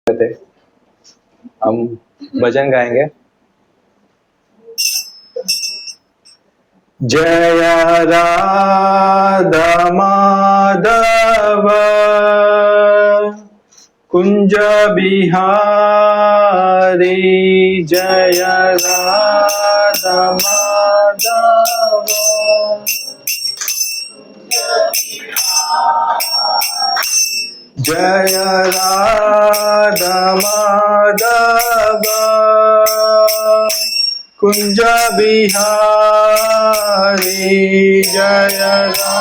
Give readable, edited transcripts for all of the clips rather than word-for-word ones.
थे, हम भजन गाएंगे। जय राधा माधव कुंज बिहारी, जय राधा माधव जय राधा माधव कुंज बिहारी, जय राधा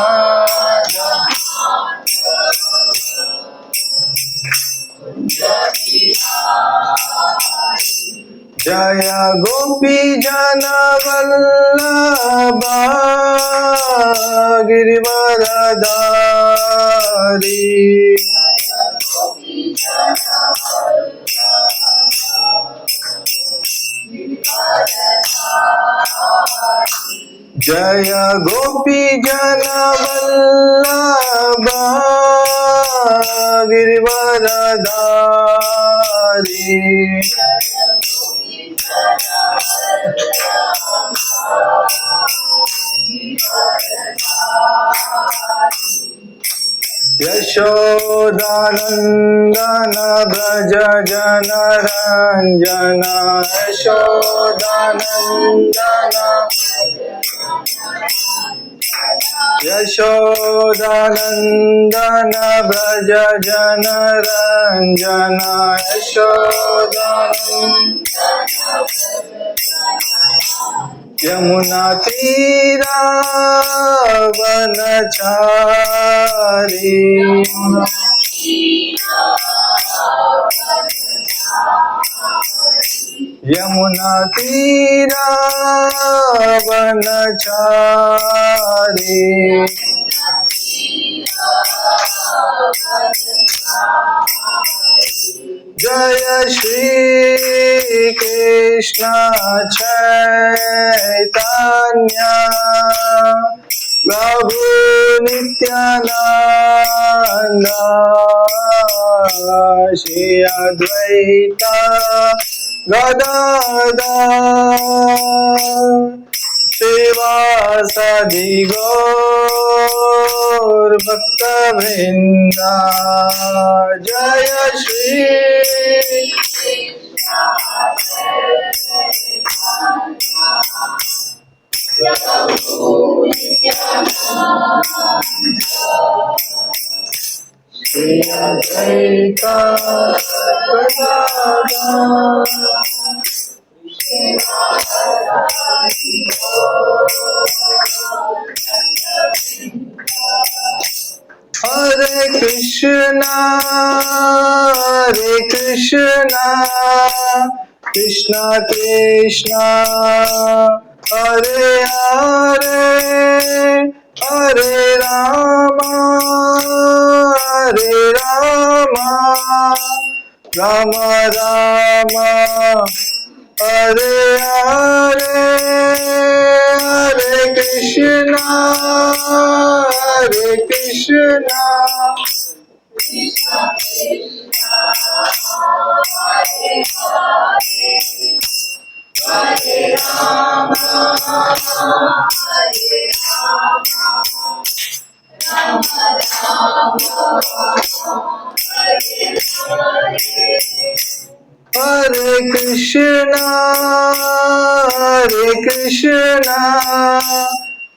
जय गोपी जन वल्लभ गिरिवरधारी, जय गोपी जन वल्लभ गिरिवरधारी, यशोदानंदन ब्रज जन रंजन, यशोदानंदन यशोदानंदन ब्रज जन रंजन, यमुना तीरा वनचारी, यमुना तीरा वनचारी, जय श्री कृष्ण चैतन्य प्रभु नित्यानंद, श्री अद्वैत गदाधर श्रीवासदि गौर भक्तवृंद, जय श्री श्री अद्वैत गदाधर हरे कृष्णा कृष्णा कृष्णा हरे हरे, हरे रामा राम राम हरे हरे, हरे कृष्णा हरे कृष्णा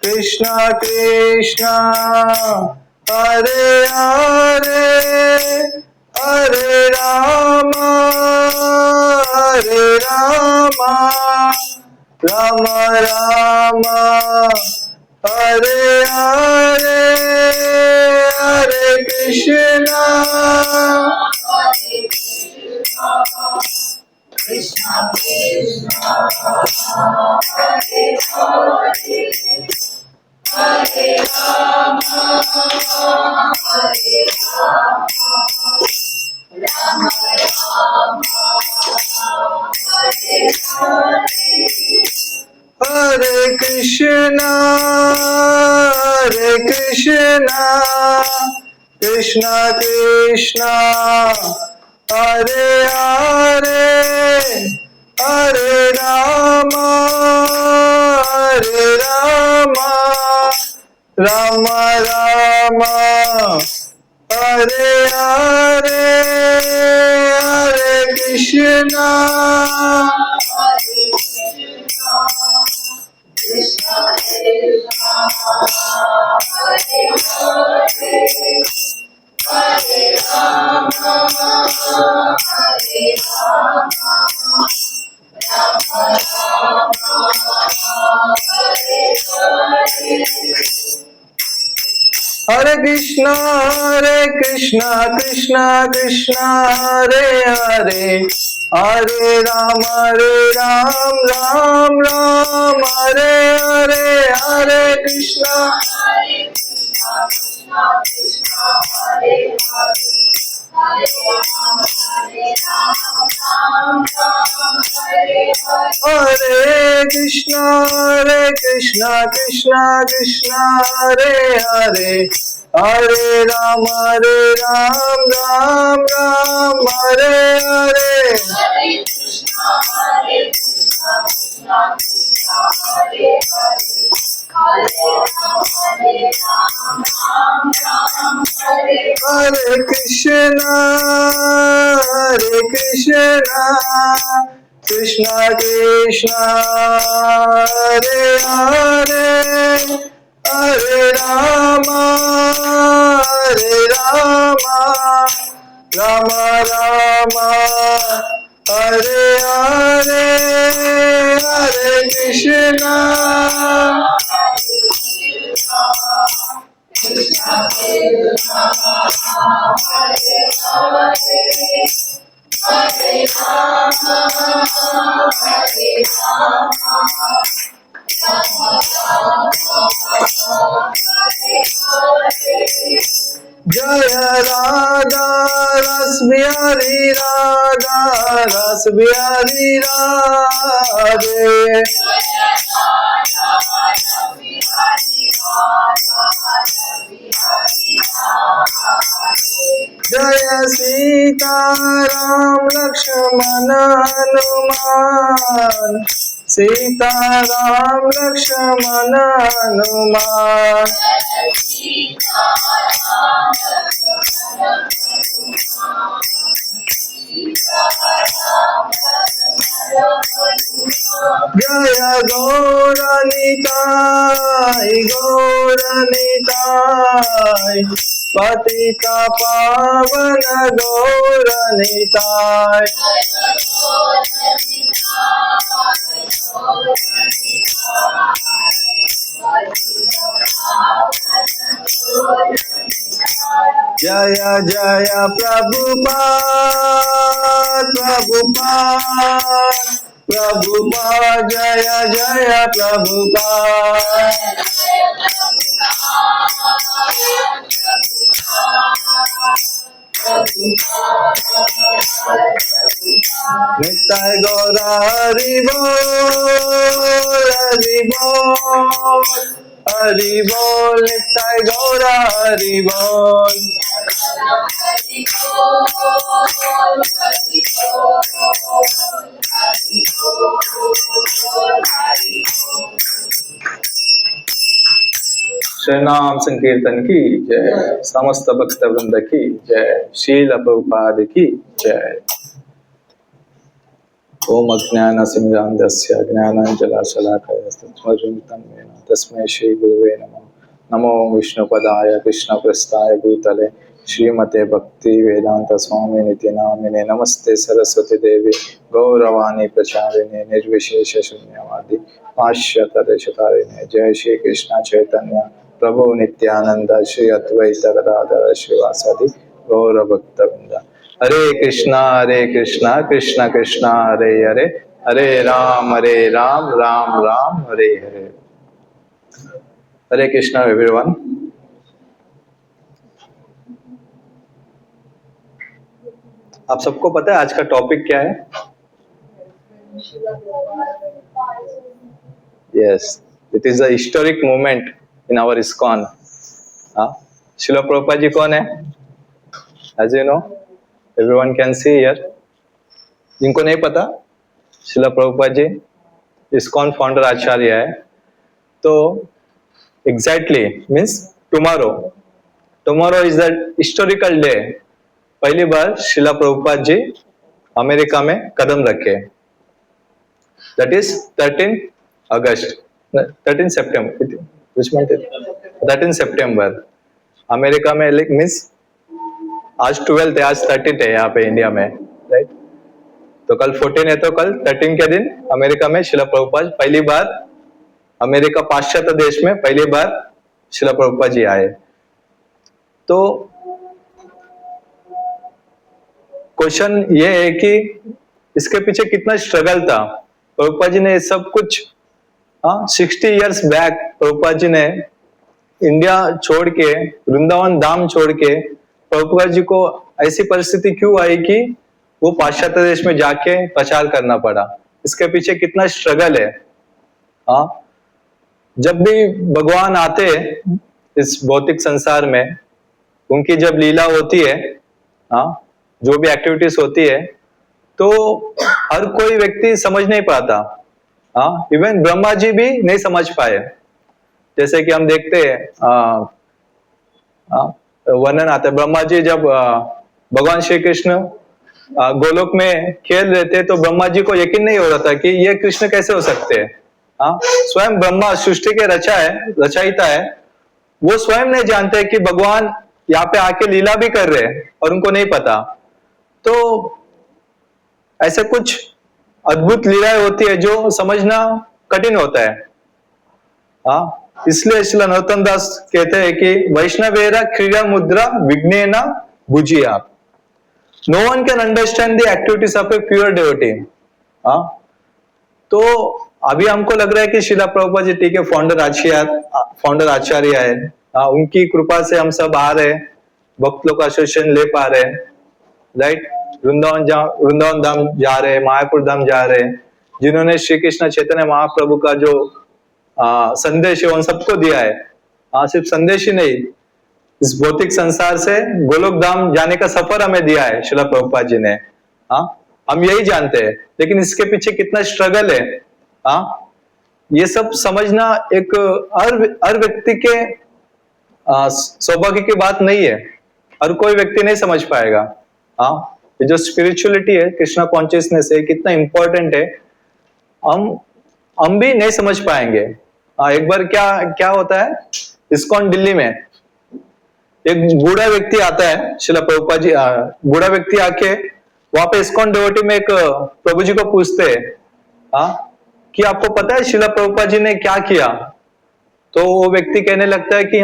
कृष्णा कृष्णा हरे हरे, हरे राम राम राम हरे हरे, हरे कृष्णा हरे कृष्णा कृष्णा कृष्णा हरे हरे हरे रामा राम राम हरे हरे हरे कृष्णा हरे कृष्णा कृष्णा कृष्णा हरे हरे हरे राम राम राम हरे हरे हरे कृष्णा हरे कृष्णा कृष्णा कृष्णा हरे हरे हरे राम राम राम हरे हरे हरे कृष्णा कृष्णा कृष्णा हरे हरे हरे राम राम राम हरे हरे हरे कृष्णा जय राधा रस बिहारी राधा रस बिहारी राधे जय सीताराम लक्ष्मण हनुमान सीताराम लक्ष्मण हनुमान जय गौरनिताय पतिता पावन गौरनिताय जय जय प्रभुपाद जय जय प्रभुपाद नित्य गौरा हरि बोल नित्य गौरा हरि बोल श्री नाम संकीर्तन की जय समस्त भक्त वृंद की जय शील प्रभुपाद की जय ओम अज्ञानतिमिरान्धस्य ज्ञानाञ्जनशलाकया तस्मै श्री गुरुवे नमः नमो विष्णुपदाय कृष्णप्रस्थाय भूतले श्रीमते भक्ति वेदांत स्वामी निति नामिने नमस्ते सरस्वती देवी गौरवाणी प्रचारिणे निर्विशेष शून्यवादी पाश्चात्यदेशतारिणे जय श्री कृष्ण चैतन्य प्रभु नित्यानंद श्री अद्वैत गदाधर श्रीवासादि गौर भक्तवृंद हरे कृष्णा कृष्ण कृष्ण हरे हरे हरे राम राम राम हरे हरे हरे कृष्णा एवरीवन। आप सबको पता है आज का टॉपिक क्या है? Yes, it is a historic moment in our ISKCON. Srila Prabhupada ji कौन है? As you know, everyone can see here. जिनको नहीं पता, श्रीला प्रभुपाद जी इस्कॉन फाउंडर आचार्य है। तो exactly means tomorrow is the historical day. पहली बार श्रीला प्रभुपाद जी अमेरिका में कदम रखे। That is 13 August 13 September, which month is 13 September America में। मीन्स आज 12 है, आज 13 है यहाँ पे इंडिया में, राइट। तो कल 14 है, तो कल 13 के दिन अमेरिका में श्रीला प्रभुपाद पहली बार, अमेरिका पाश्चात्य देश में पहली बार श्रीला प्रभुपाद जी आए। तो क्वेश्चन ये है कि इसके पीछे कितना स्ट्रगल था। प्रभुपाद जी ने सब कुछ 60 इयर्स बैक प्रभुपाद जी ने इंडिया छोड़ के, वृंदावन धाम छोड़ के, प्रभुपाद जी को ऐसी परिस्थिति क्यों आई कि वो पाश्चात्य देश में जाके प्रचार करना पड़ा। इसके पीछे कितना स्ट्रगल है। जब भी भगवान आते इस भौतिक संसार में, उनकी जब लीला होती है, जो भी एक्टिविटीज होती है, तो हर कोई व्यक्ति समझ नहीं पाता। इवन ब्रह्मा जी भी नहीं समझ पाए। जैसे कि हम देखते हैं वर्णन आता है, ब्रह्मा जी जब भगवान श्री कृष्ण गोलोक में खेल रहे थे, तो ब्रह्मा जी को यकीन नहीं हो रहा था कि ये कृष्ण कैसे हो सकते हैं। स्वयं ब्रह्मा सृष्टि के रचयिता है, वो स्वयं नहीं जानते कि भगवान यहाँ पे आके लीला भी कर रहे हैं और उनको नहीं पता। तो ऐसे कुछ अद्भुत लीलाएं होती है जो समझना कठिन होता है। इसलिए श्रील नरोत्तम दास कहते हैं कि वैष्णवेरा क्रिया मुद्रा विघ्नेना बुझिया। No one can understand the activities of a pure devotee. तो अभी हमको लग रहा है कि श्रीला प्रभुपाद जी ठीक है, फाउंडर आचार्य है, उनकी कृपा से हम सब आ रहे, भक्त लोग एसोसिएशन ले पा रहे, राइट। वृंदावन धाम जा रहे, मायापुर धाम जा रहे, जिन्होंने श्री कृष्ण चैतन्य महाप्रभु का जो संदेश है उन सबको दिया है। सिर्फ संदेश ही नहीं, इस भौतिक संसार से गोलोक धाम जाने का सफर हमें दिया है श्रीला प्रभुपाद जी ने। हम यही जानते हैं, लेकिन इसके पीछे कितना स्ट्रगल है, ये सब समझना एक हर व्यक्ति के सौभाग्य की बात नहीं है। हर कोई व्यक्ति नहीं समझ पाएगा। ये जो स्पिरिचुअलिटी है, कृष्णा कॉन्शियसनेस है, कितना इंपॉर्टेंट है, हम भी नहीं समझ पाएंगे। एक बार क्या होता है, इस्कॉन दिल्ली में एक बूढ़ा व्यक्ति आता है, श्रीला प्रभुपाद जी बूढ़ा व्यक्ति आके वहां पे इस्कॉन डिवोटी में एक प्रभु जी को पूछते हैं कि आपको पता है श्रीला प्रभुपाद जी ने क्या किया। तो वो व्यक्ति कहने लगता है कि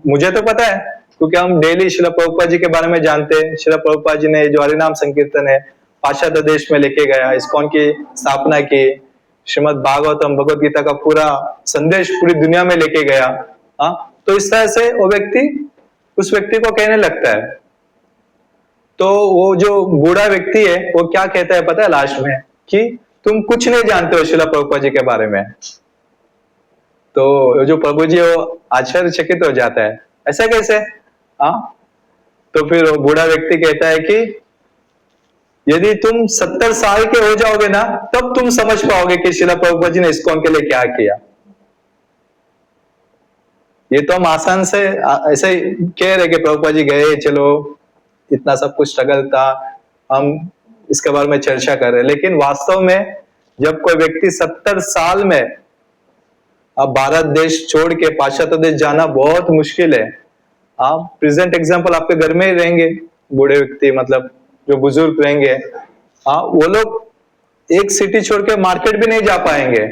मुझे तो पता है, क्योंकि हम डेली श्रीला प्रभुपाद जी के बारे में जानते हैं। श्रीला प्रभुपाद जी ने जो हरिनाम संकीर्तन है पाश्चात्य देश में लेके गया, इस्कॉन की स्थापना की, श्रीमद् भागवतम भगवद गीता का पूरा संदेश पूरी दुनिया में लेके गया। तो इस तरह से वो व्यक्ति उस व्यक्ति को कहने लगता है। तो वो जो बूढ़ा व्यक्ति है वो क्या कहता है पता है लास्ट में, कि तुम कुछ नहीं जानते हो श्रीला प्रभुपाद जी के बारे में। तो जो प्रभु जी वो आश्चर्यचकित हो जाता है, ऐसा कैसे। तो फिर वो बूढ़ा व्यक्ति कहता है कि यदि तुम 70 साल के हो जाओगे ना, तब तुम समझ पाओगे कि श्रीला प्रभुपाद जी ने इस्कॉन के लिए क्या किया। ये तो हम आसान से ऐसे ही कह रहे कि प्रभुपाद जी गए, चलो इतना सब कुछ स्ट्रगल था, हम इसके बारे में चर्चा कर रहे हैं। लेकिन वास्तव में जब कोई व्यक्ति 70 साल में, अब भारत देश छोड़ के पाश्चात्य देश जाना बहुत मुश्किल है। आप प्रेजेंट एग्जांपल आपके घर में ही रहेंगे, बूढ़े व्यक्ति मतलब जो बुजुर्ग रहेंगे, वो लोग एक सिटी छोड़ के मार्केट भी नहीं जा पाएंगे।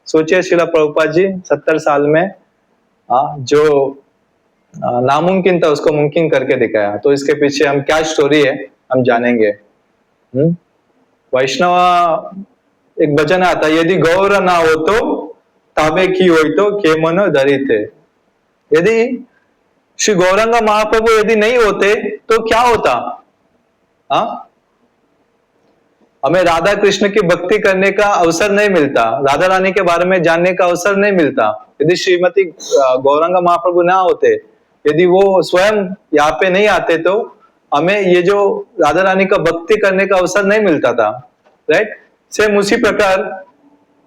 सोचिए श्रीला प्रभुपाद जी 70 साल में जो नामुमकिन था उसको मुमकिन करके दिखाया। तो इसके पीछे हम क्या स्टोरी है हम जानेंगे। वैष्णव एक भजन आता, यदि गौर ना हो तो ताबे की हो तो के मन धरी थे। यदि श्री गौरांग महाप्रभु यदि नहीं होते तो क्या होता। हमें राधा कृष्ण की भक्ति करने का अवसर नहीं मिलता, राधा रानी के बारे में जानने का अवसर नहीं मिलता। यदि श्रीमती गौरांग महाप्रभु ना होते, यदि वो स्वयं यहाँ पे नहीं आते, तो हमें ये जो राधा रानी का भक्ति करने का अवसर नहीं मिलता था, राइट। सेम उसी प्रकार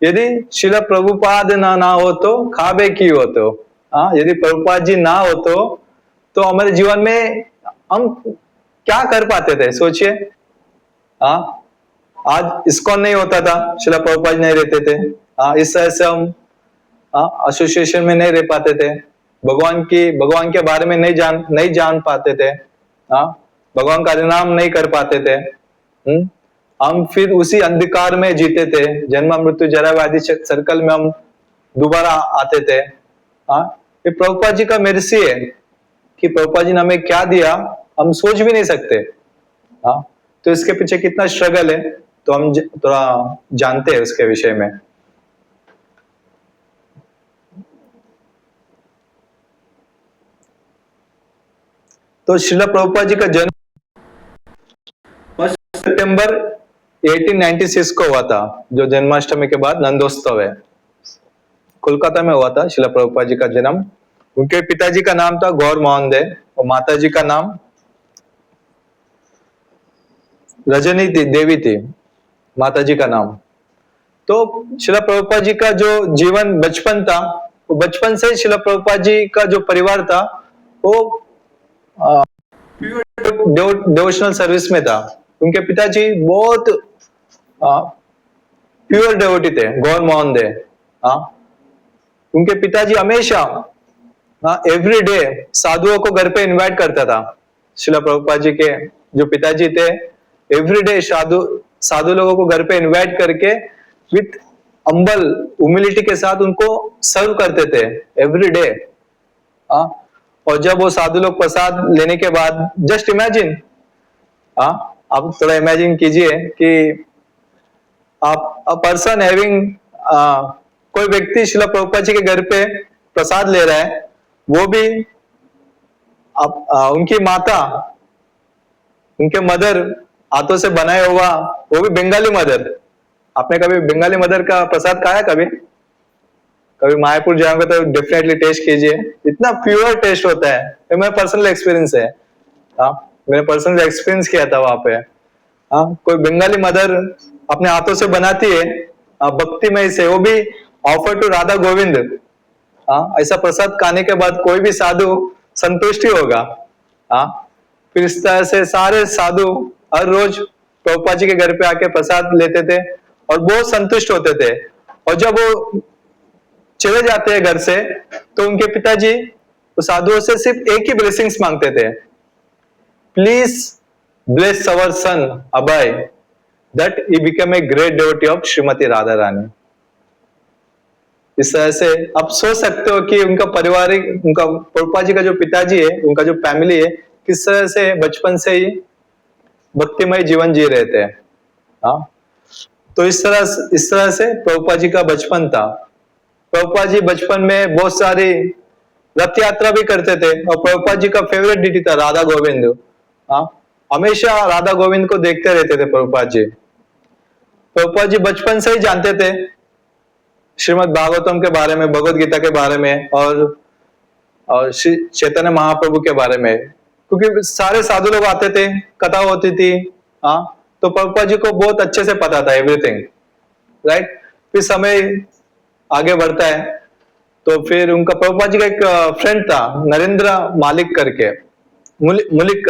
यदि शिला प्रभुपाद ना हो तो खाबे की हो तो, यदि प्रभुपाद जी ना हो तो हमारे जीवन में हम क्या कर पाते थे, सोचिए। आज इस्कॉन नहीं होता था, शिला प्रभुपाद जी नहीं रहते थे। इस तरह से हम एसोसिएशन में नहीं रह पाते थे, भगवान के बारे में नहीं जान पाते थे, भगवान का नाम नहीं कर पाते थे। हम फिर उसी अंधकार में जीते थे, जन्म मृत्यु जरा व्याधि सर्कल में हम दोबारा आते थे। ये प्रभुपाद जी का मेर्सी है कि प्रभुपाद जी ने हमें क्या दिया हम सोच भी नहीं सकते। तो इसके पीछे कितना स्ट्रगल है तो हम थोड़ा जानते हैं उसके विषय में। तो श्रीला प्रभुपाद जी का जन्म 1 सितंबर 1896 को हुआ था, जो जन्माष्टमी के बाद नंदोत्सव है, कोलकाता में हुआ था श्रीला प्रभुपाद जी का जन्म। उनके पिताजी का नाम था गौर मोहन दे और माता जी का नाम रजनी देवी थी, माता जी का नाम। तो श्रीला प्रभुपाद जी का जो जीवन बचपन था, वो बचपन से श्रीला प्रभुपाद जी का जो परिवार था वो डिवोशनल सर्विस में था। उनके पिताजी बहुत प्योर डिवोटी थे, गौर मोहन दे। उनके पिताजी हमेशा एवरी डे साधुओं को घर पे इनवाइट करता था। श्रीला प्रभुपाद जी के जो पिताजी थे एवरी डे साधु लोगों को घर पे इनवाइट करके विथ अंबल ह्यूमिलिटी के साथ उनको सर्व करते थे एवरी डे। और जब वो साधु लोग प्रसाद लेने के बाद, जस्ट इमेजिन, आप थोड़ा इमेजिन कीजिए कि आप अ पर्सन हैविंग, कोई व्यक्ति श्रीला प्रभुपाद जी के घर पे प्रसाद ले रहा है, वो भी उनकी माता, उनके मदर हाथों से बनाया हुआ, वो भी बंगाली मदर। आपने कभी बंगाली मदर का प्रसाद खाया? कभी मायापुर जाओगे तो डेफिनेटली टेस्ट कीजिए, इतना प्योर टेस्ट होता है। ये मेरा पर्सनल एक्सपीरियंस है, मैंने पर्सनल एक्सपीरियंस किया था वहां पे। कोई बंगाली मदर अपने हाथों से बनाती है भक्तिमय से, वो भी ऑफर टू राधा गोविंद। ऐसा प्रसाद खाने के बाद कोई भी साधु संतुष्टि होगा। फिर इस तरह से सारे साधु हर रोज प्रभुपाद जी के घर पे आके प्रसाद लेते थे और बहुत संतुष्ट होते थे। और जब वो चले जाते हैं घर से तो उनके पिताजी उस साधुओं से सिर्फ एक ही ब्लेसिंग्स मांगते थे, please bless our son Abhay that he become a great devotee of Shrimati Radha Rani. इस तरह से आप सोच सकते हो कि उनका पारिवारिक, उनका प्रभुपाद जी का जो पिताजी है, उनका जो फैमिली है, किस तरह से बचपन से ही भक्तिमय जीवन जी रहे थे। तो इस तरह से प्रभुपाद जी का बचपन था। प्रभुपाद जी बचपन में बहुत सारी रथ यात्रा भी करते थे और प्रभुपाद जी का फेवरेट डिटी था राधा गोविंद। हमेशा राधा गोविंद को देखते रहते थे प्रभुपाद जी। प्रभुपाद जी बचपन से ही जानते थे श्रीमद् भागवतम के बारे में, भगवत गीता के बारे में और श्री चैतन्य महाप्रभु के बारे में, क्योंकि सारे साधु लोग आते थे, कथा होती थी। तो प्रभुपाद जी को बहुत अच्छे से पता था एवरीथिंग, राइट। फिर समय आगे बढ़ता है तो फिर उनका प्रभुपाद जी का एक फ्रेंड था नरेंद्र मालिक करके, मलिक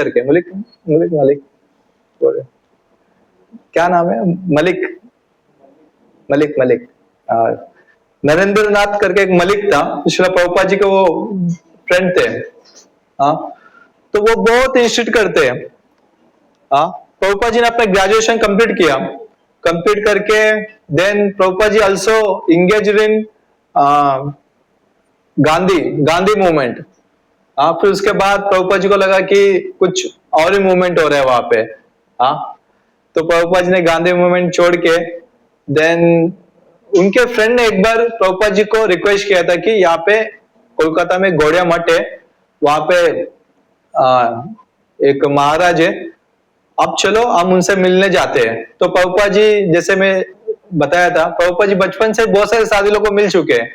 क्या नाम है, मलिक नरेंद्र नाथ करके एक मलिक था, श्रीला प्रभुपाद जी के वो फ्रेंड थे। तो वो बहुत इंस्टिट करते हैं। प्रभुपाद जी ने अपना ग्रेजुएशन कंप्लीट किया, कंप्लीट करके then Prabhupada ji also engaged इन गांधी मूवमेंट। फिर उसके बाद प्रभुपाद जी को लगा कि कुछ और ही मूवमेंट हो रहा है वहां पे। तो प्रभुपाद जी ने गांधी मूवमेंट छोड़ के देन उनके फ्रेंड ने एक बार प्रभुपाद जी को रिक्वेस्ट किया था कि यहाँ पे कोलकाता में गौड़िया मठ है, वहां पे एक महाराज है, अब चलो हम उनसे मिलने जाते हैं। तो प्रभुपाद जी, जैसे मैं बताया था, प्रभुपाद जी बचपन से बहुत सारे साधु लोगों को मिल चुके हैं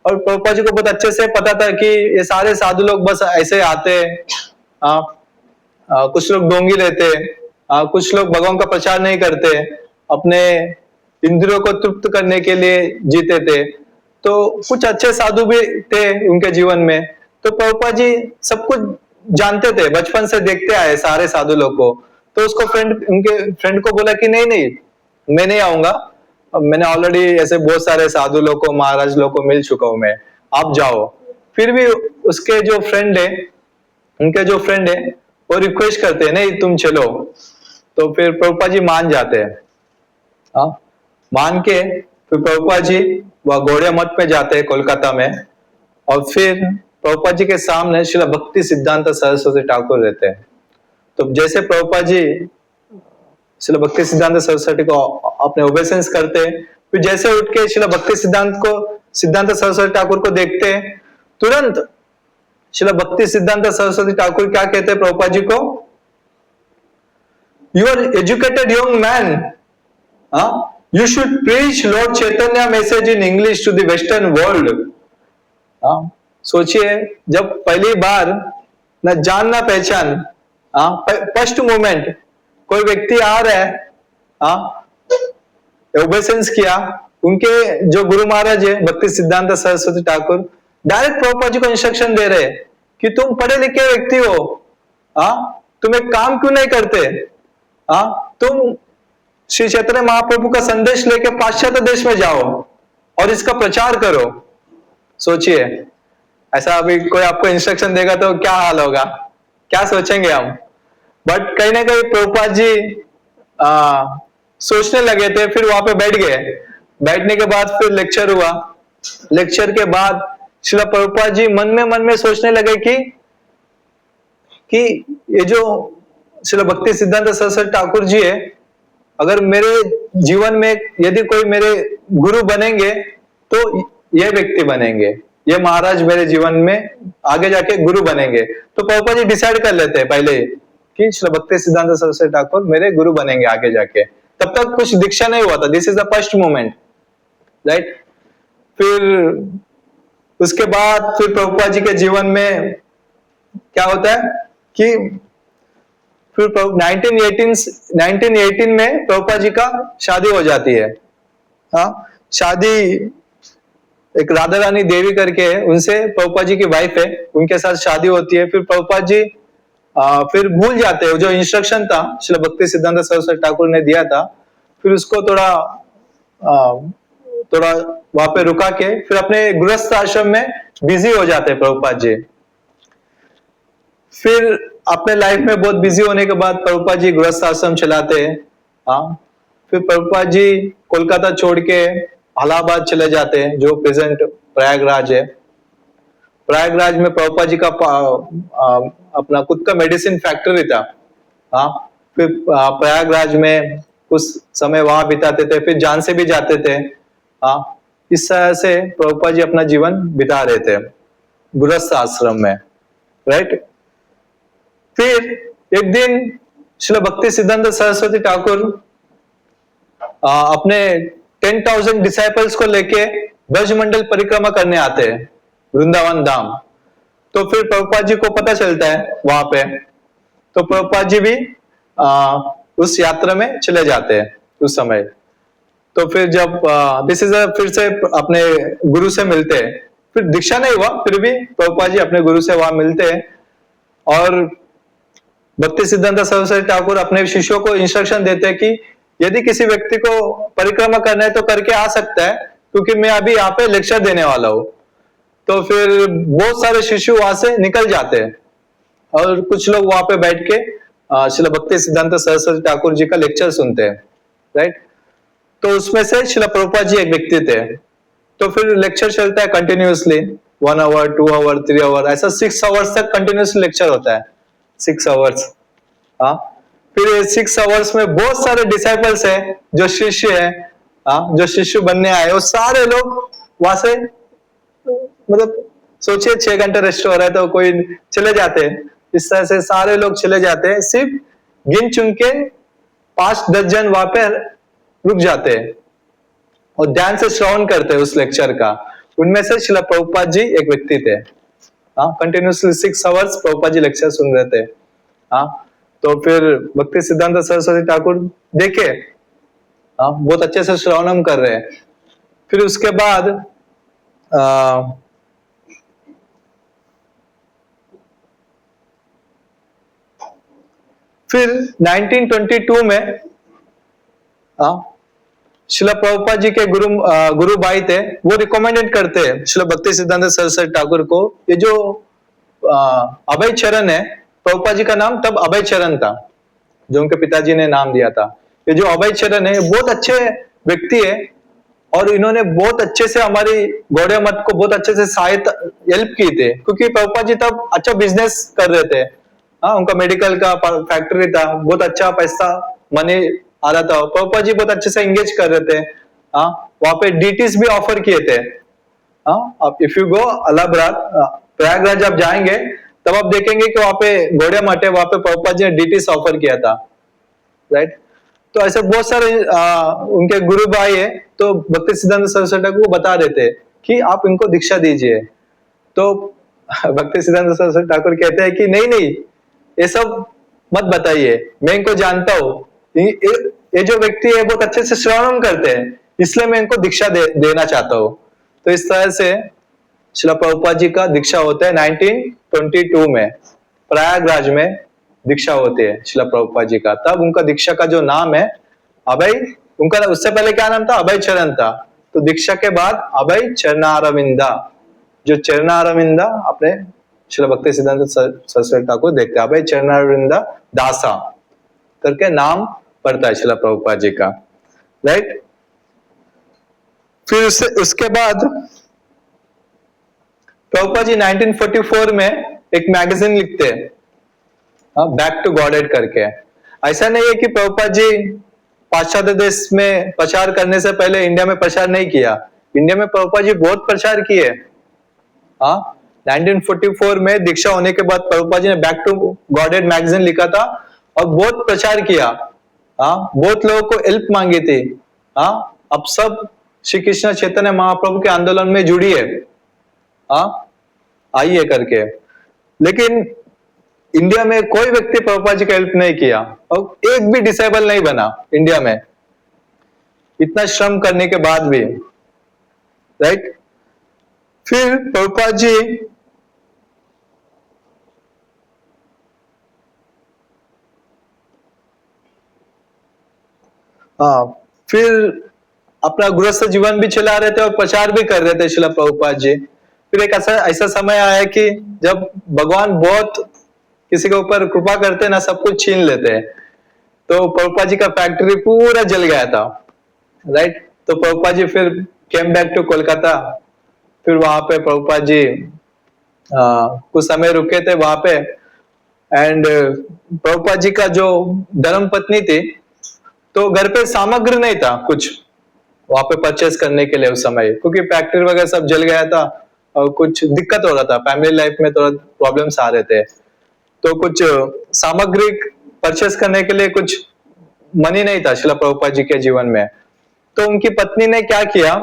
और प्रभुपाद जी को बहुत अच्छे से पता था कि ये सारे साधु लोग बस ऐसे आते हैं, कुछ लोग ढोंगी रहते, कुछ लोग भगवान का प्रचार नहीं करते, अपने इंद्रियों को तृप्त करने के लिए जीते थे। तो कुछ अच्छे साधु भी थे उनके जीवन में। तो प्रभुपाद जी सब कुछ जानते थे, बचपन से देखते आए सारे साधु लोग को। तो उसको उनके फ्रेंड को बोला कि नहीं नहीं, मैं नहीं आऊंगा, मैंने ऑलरेडी ऐसे बहुत सारे साधु लोग को, महाराज लोग को मिल चुका हूं मैं, आप जाओ। फिर भी उसके जो फ्रेंड है, उनके जो फ्रेंड है, वो रिक्वेस्ट करते हैं नहीं तुम चलो। तो फिर प्रभुपाद जी मान जाते हैं। हाँ, मान के फिर प्रभुपाद जी वह गौड़िया मठ में जाते हैं कोलकाता में। और फिर प्रभुपाद जी के सामने श्रील भक्ति सिद्धांत सरस्वती ठाकुर रहते हैं। तो जैसे प्रभुपाद जी श्रील भक्ति सिद्धांत सरस्वती को अपने ओबेसेंस करते हैं, फिर जैसे उठ के श्रील भक्ति सिद्धांत सरस्वती ठाकुर को देखते हैं, तुरंत श्रील भक्ति सिद्धांत सरस्वती ठाकुर क्या कहते हैं प्रभुपाद जी को, you are educated young man, you should preach lord Chaitanya message in English to the western world. सोचिए, जब पहली बार न जान ना पहचान, फर्स्ट मोमेंट कोई व्यक्ति आ रहा है, ओबेसेंस किया, उनके जो गुरु महाराज है भक्ति सिद्धांत सरस्वती ठाकुर डायरेक्ट प्रभुपाद जी को इंस्ट्रक्शन दे रहे हैं कि तुम पढ़े लिखे व्यक्ति हो, तुम एक काम क्यों नहीं करते, तुम श्री चैतन्य महाप्रभु का संदेश लेके पाश्चात्य देश में जाओ और इसका प्रचार करो। सोचिए, ऐसा अभी कोई आपको इंस्ट्रक्शन देगा तो क्या हाल होगा, क्या सोचेंगे हम। बट कहीं ना कहीं प्रभुपाद जी सोचने लगे थे, फिर वहां पे बैठ गए। बैठने के बाद फिर लेक्चर हुआ। लेक्चर के बाद श्रील प्रभुपाद जी मन में सोचने लगे कि ये जो श्रील भक्ति सिद्धांत सरस्वती ठाकुर जी है, अगर मेरे जीवन में यदि कोई मेरे गुरु बनेंगे तो ये व्यक्ति बनेंगे, ये महाराज मेरे जीवन में आगे जाके गुरु बनेंगे। तो प्रभुपाद जी डिसाइड कर लेते हैं पहले कि श्रील भक्ति सिद्धांत सरस्वती ठाकुर मेरे गुरु बनेंगे आगे जाके। तब तक कुछ दीक्षा नहीं हुआ था, this is the first moment, right. फिर उसके बाद फिर प्रभुपाद जी के जीवन में क्या होता है कि फिर 1918 में प्रभुपाद जी का शादी हो जाती है। शादी एक राधा रानी देवी करके उनसे, प्रभुपाद जी की वाइफ है, उनके साथ शादी होती है। फिर प्रभुपाद जी फिर भूल जाते हैं जो इंस्ट्रक्शन था श्रील भक्ति सिद्धांत सरस्वती ठाकुर ने दिया था, फिर उसको थोड़ा वहां पे रुका के फिर अपने गृहस्थ आश्रम में बिजी हो जाते हैं प्रभुपाद जी। फिर अपने लाइफ में बहुत बिजी होने के बाद प्रभुपाद जी गृहस्थ आश्रम चलाते हैं। फिर प्रभुपाद जी कोलकाता छोड़ के इलाहाबाद चले जाते हैं, जो प्रेजेंट प्रयागराज है। प्रयागराज में प्रभुपाद जी का अपना खुद का मेडिसिन फैक्ट्री था। फिर प्रयागराज में कुछ समय वहां बिताते थे, फिर जान से भी जाते थे। इस तरह से प्रभुपाद जी अपना जीवन बिता रहे थे गृहस्थ आश्रम में, राइट। फिर एक दिन श्रील भक्ति सिद्धांत सरस्वती ठाकुर अपने 10,000 डिसाइपल्स को लेके ब्रजमंडल परिक्रमा करने आते हैं वृंदावन धाम। तो फिर प्रभुपाद जी को पता चलता है वहां पे, तो प्रभुपाद जी भी उस यात्रा में चले जाते हैं उस समय। तो फिर जब फिर से अपने गुरु से मिलते हैं, फिर दीक्षा नहीं हुआ, फिर भी प्रभुपाद जी अपने गुरु से वहां मिलते हैं। और भक्ति सिद्धांत सरस्वती ठाकुर अपने शिष्यों को इंस्ट्रक्शन देते हैं कि यदि किसी व्यक्ति को परिक्रमा करना है तो करके आ सकता है, क्योंकि मैं अभी यहाँ पे लेक्चर देने वाला हूँ। तो फिर बहुत सारे शिष्य वहां से निकल जाते हैं और कुछ लोग वहां पे बैठ के श्रील भक्ति सिद्धांत सरस्वती ठाकुर जी का लेक्चर सुनते हैं, राइट। तो उसमें से श्रील प्रभुपाद जी एक व्यक्ति थे। तो फिर लेक्चर चलता है कंटिन्यूअसली, 1 आवर 2 आवर 3 आवर, ऐसा 6 आवर्स तक कंटिन्यूअसली लेक्चर होता है, 6 आवर्स। फिर 6 आवर्स में बहुत सारे डिसाइपल्स हैं, जो शिष्य है, जो शिष्य बनने आए, वो सारे लोग वहां से, मतलब सोचिए 6 घंटे रेस्ट हो रहा है तो कोई चले जाते हैं। इस तरह से सारे लोग चले जाते हैं, सिर्फ गिन चुन के 5-10 जन वहां पे रुक जाते हैं और ध्यान से श्रवण करते हैं उस लेक्चर का। उनमें से श्रील प्रभुपाद जी एक व्यक्ति थे। Continuously 6 hours Prabhupada ji lecture सुन रहे थे। तो फिर भक्ति सिद्धांत सरस्वती ठाकुर देखे, बहुत अच्छे से श्रवणम कर रहे हैं। फिर उसके बाद फिर 1922 में शिला प्रभुपाद जी के गुरु भाई थे, वो रिकमेंडेड करते हैं शिला भक्ति सिद्धांत सरस्वती ठाकुर को, ये जो अभय चरण है, प्रभुपाद जी का नाम तब अभय चरण था, जो उनके पिताजी ने नाम दिया था। ये जो अभय चरण है बहुत अच्छे व्यक्ति है, और इन्होंने बहुत अच्छे से हमारी गौड़िया मत को बहुत अच्छे से सहायता हेल्प की थे, क्योंकि प्रभुपाद जी तब अच्छा बिजनेस कर रहे थे। उनका मेडिकल का फैक्ट्री था, बहुत अच्छा पैसा मनी आ रहा था, प्रभुपाद जी बहुत अच्छे से एंगेज कर रहे थे। वहां पे डीटीज भी ऑफर किए थे। अब if you go Allahabad, Prayagraj आप जाएंगे तब आप देखेंगे कि वहां पे गौड़िया मठ है, वहां पे प्रभुपाद जी ने डीटीज ऑफर किया था, राइट। तो ऐसे बहुत सारे उनके गुरु भाई है, तो भक्ति सिद्धांत सरस्वती ठाकुर को बता रहे थे कि आप इनको दीक्षा दीजिए। तो भक्ति सिद्धांत सरस्वती ठाकुर कहते हैं कि नहीं नहीं, ये सब मत बताइए, मैं इनको जानता हूँ, ये जो व्यक्ति है बहुत अच्छे से श्रवण करते हैं, इसलिए मैं इनको दीक्षा देना चाहता हूँ। तो इस तरह से श्रील प्रभुपाद जी का दीक्षा होता है 1922 में, प्रयागराज में दीक्षा होती है श्रील प्रभुपाद जी का। तब उनका दीक्षा का जो नाम है अभय, उनका उससे पहले क्या नाम था, अभय चरण था। तो दीक्षा के बाद अभय चरणारविंदा, जो चरणारविंदा अपने श्रील भक्ति सिद्धांत सरस्वती ठाकुर देखते हैं, अभय चरणारविंदा दासा करके नाम पड़ता है श्रील प्रभुपाद जी का, राइट। फिर उसके बाद प्रभुपाद जी 1944 में एक मैगजीन लिखते हैं, बैक टू गॉडेड करके। ऐसा नहीं है कि प्रभुपाद जी पाश्चात्य देश में प्रचार करने से पहले इंडिया में प्रचार नहीं किया, इंडिया में प्रभुपाद जी बहुत प्रचार किए। 1944 में दीक्षा होने के बाद प्रभुपाद जी ने बैक टू गॉडेड मैगजीन लिखा था और बहुत प्रचार किया, बहुत लोगों को हेल्प मांगी थी। अब सब श्री कृष्ण चैतन्य महाप्रभु के आंदोलन में जुड़िए, आइए करके। लेकिन इंडिया में कोई व्यक्ति प्रभुपाद जी का हेल्प नहीं किया, और एक भी डिसेबल नहीं बना इंडिया में, इतना श्रम करने के बाद भी, राइट। फिर प्रभुपाद जी फिर अपना गृहस्थ जीवन भी चला रहे थे और प्रचार भी कर रहे थे श्रील प्रभुपाद जी। फिर एक ऐसा समय आया कि जब भगवान बहुत किसी के ऊपर कृपा करते ना, सब कुछ छीन लेते हैं। तो प्रभुपाद जी का फैक्ट्री पूरा जल गया था, राइट। तो प्रभुपाद जी फिर केम बैक टू कोलकाता। फिर वहां पे प्रभुपाद जी कुछ समय रुके थे वहां पे, एंड प्रभुपाद जी का जो धर्म पत्नी थी, तो घर पे सामग्री नहीं था कुछ वहां पे परचेस करने के लिए उस समय, क्योंकि फैक्ट्री वगैरह सब जल गया था और कुछ दिक्कत हो रहा था, फैमिली लाइफ में थोड़ा प्रॉब्लम्स आ रहे थे। तो कुछ सामग्री परचेस करने के लिए कुछ मनी नहीं था श्रील प्रभुपाद जी के जीवन में। तो उनकी पत्नी ने क्या किया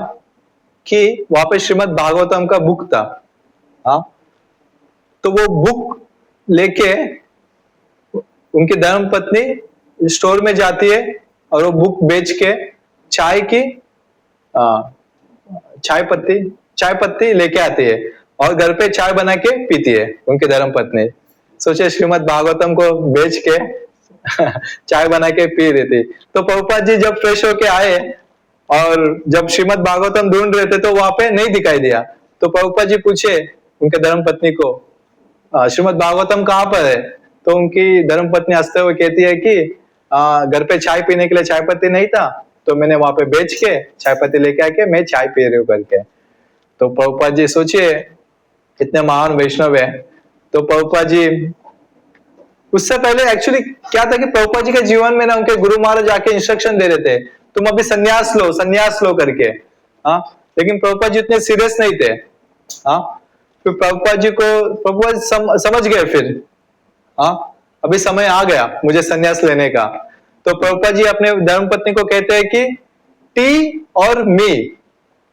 कि वहां पे श्रीमद् भागवतम का बुक था, तो वो बुक लेके उनकी धर्म पत्नी स्टोर में जाती है और वो बुक बेच के चाय पत्ती लेके आती है और घर पे चाय बना के पीती है उनकी धर्म पत्नी। सोचे श्रीमद् भागवतम को बेच के चाय बना के पी रही थी। तो प्रभुपाद जी जब फ्रेश होके आए और जब श्रीमद् भागवतम ढूंढ रहे थे तो वहां पे नहीं दिखाई दिया। तो प्रभुपाद जी पूछे उनके धर्म पत्नी को, श्रीमद् भागवतम कहाँ पर है? तो उनकी धर्म पत्नी हंसते हुए कहती है कि घर पे चाय पीने के लिए चाय पत्ती नहीं था, तो मैंने वहां पे बेच के चाय पत्ती लेके आके मैं चाय पी रही हूँ करके। तो प्रभुपाद जी सोचिए इतने महान वैष्णव है। तो प्रभुपाद जी उससे पहले एक्चुअली क्या था कि प्रभुपाद जी के जीवन में ना उनके गुरु महाराज आके इंस्ट्रक्शन दे रहे थे, तुम अभी संन्यास लो करके। लेकिन प्रभुपाद जी इतने सीरियस नहीं थे। फिर प्रभुपाद जी को प्रभुपाद समझ गए फिर अभी समय आ गया मुझे संन्यास लेने का। तो प्रभुपाद जी अपने धर्मपत्नी को कहते हैं कि टी और मी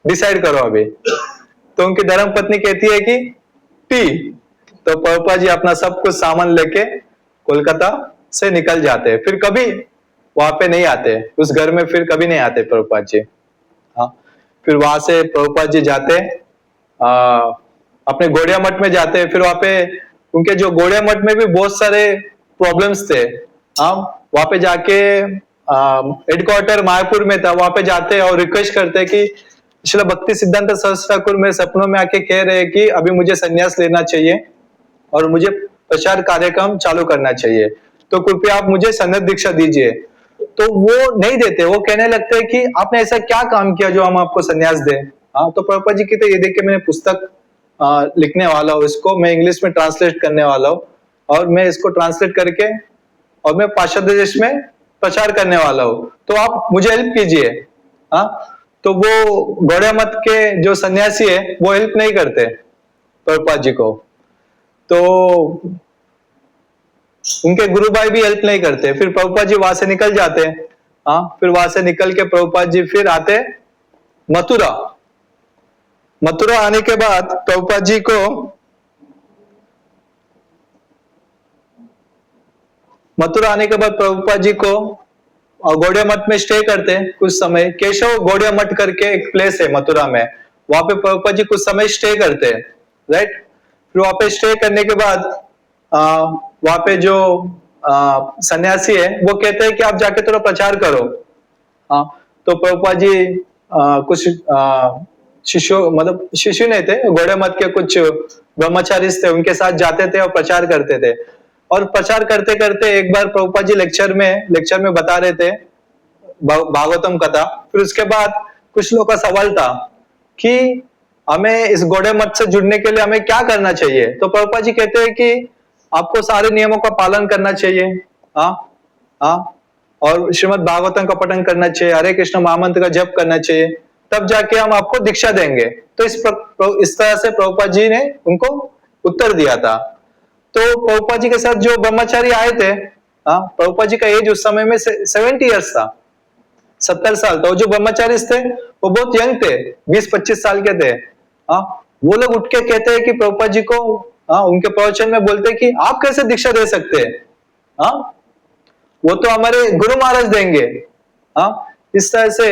डिसाइड करो अभी। तो उनकी धर्मपत्नी कहती है कि टी। तो प्रभुपाद जी अपना सब कुछ सामान लेके कोलकाता से निकल जाते, फिर कभी वहां पे नहीं आते, उस घर में फिर कभी नहीं आते प्रभुपाद जी। हाँ, फिर वहां से प्रभुपाद जी जाते अपने गौड़िया मठ में जाते, फिर वहां पे उनके जो गौड़िया मठ में भी बहुत सारे प्रॉब्लम्स थे। हाँ, वहां पे जाके हेडक्वार्टर मायापुर में था, वहां पे जाते और रिक्वेस्ट करते कि श्रील भक्ति सिद्धांत सरस्वती ठाकुर मेरे सपनों में आके कह रहे हैं कि अभी मुझे संन्यास लेना चाहिए और मुझे प्रचार कार्यक्रम चालू करना चाहिए, तो कृपया आप मुझे सन्नत दीक्षा दीजिए। तो वो नहीं देते, वो कहने लगते हैं कि आपने ऐसा क्या काम किया जो हम आपको संन्यास दें। हाँ, तो प्रभुपाद जी कहते ये देख के मैंने पुस्तक लिखने वाला हूँ, इसको मैं इंग्लिश में ट्रांसलेट करने वाला हूँ और मैं इसको ट्रांसलेट करके और मैं पाश्चात्य देश में प्रचार करने वाला हूँ, तो आप मुझे हेल्प कीजिए। हाँ, तो वो गौड़िया मत के जो सन्यासी है वो हेल्प नहीं करते प्रभुपाद जी को, तो उनके गुरु भाई भी हेल्प नहीं करते। फिर प्रभुपाद जी वहां से निकल जाते। हाँ, फिर वहां से निकल के प्रभुपाद जी फिर आते मथुरा। मथुरा आने के बाद प्रभुपाद जी को मथुरा आने के बाद प्रभुपाद जी को गौड़िया मठ में स्टे करते हैं कुछ समय। केशव गौड़िया मठ करके एक प्लेस है मथुरा में, वहां पे प्रभुपाद जी कुछ समय स्टे करते हैं, राइट। फिर वहां पे स्टे करने के बाद वहां पे जो सन्यासी है वो कहते हैं कि आप जाके थोड़ा प्रचार करो। हाँ, तो प्रभुपाद जी कुछ शिष्य, मतलब शिष्य नहीं थे, गौड़िया मठ के कुछ ब्रह्मचारी थे, उनके साथ जाते थे और प्रचार करते थे। और प्रचार करते करते एक बार प्रभुपाद जी लेक्चर में बता रहे थे भागवतम कथा। फिर उसके बाद कुछ लोगों का सवाल था कि हमें इस गौड़िया मठ से जुड़ने के लिए हमें क्या करना चाहिए। तो प्रभुपाद जी कहते हैं कि आपको सारे नियमों का पालन करना चाहिए, हाँ हाँ, और श्रीमद् भागवतम का पठन करना चाहिए, हरे कृष्ण महामंत्र का जप करना चाहिए, तब जाके हम आपको दीक्षा देंगे। तो इस तरह से प्रभुपाद जी ने उनको उत्तर दिया था। तो प्रभुपाद जी के साथ जो ब्रह्मचारी आए थे, हाँ, प्रभुपाद जी का एज उस समय में 70 ईयर्स था, 70 साल था। जो ब्रह्मचारी थे वो बहुत यंग थे, 20-25 साल के थे। हाँ, वो लोग उठ के कहते हैं कि प्रभुपाद जी को, हाँ, उनके प्रवचन में बोलते हैं कि आप कैसे दीक्षा दे सकते हैं, हाँ, वो तो हमारे गुरु महाराज देंगे। हाँ, इस तरह से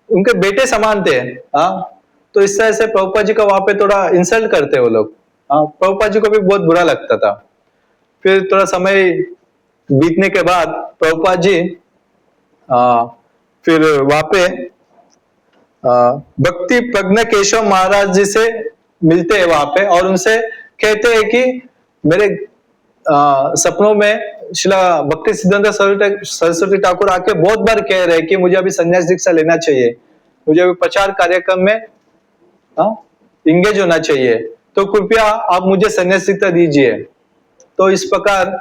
उनके बेटे समान थे। हाँ, तो इस तरह से प्रभुपाद जी का वहां पे थोड़ा इंसल्ट करते वो लोग। हाँ, प्रभुपाद जी को भी बहुत बुरा लगता था। फिर थोड़ा समय बीतने के बाद प्रभुपाद जी फिर वहां पे भक्ति प्रज्ञ केशव महाराज जी से मिलते हैं वहां पे और उनसे कहते हैं कि मेरे सपनों में शिला भक्ति सिद्धांत सरस्वती ठाकुर आके बहुत बार कह रहे हैं कि मुझे अभी संन्यास दीक्षा लेना चाहिए, मुझे अभी प्रचार कार्यक्रम में इंगेज होना चाहिए, तो कृपया आप मुझे संन्यास दीक्षा दीजिए। तो इस प्रकार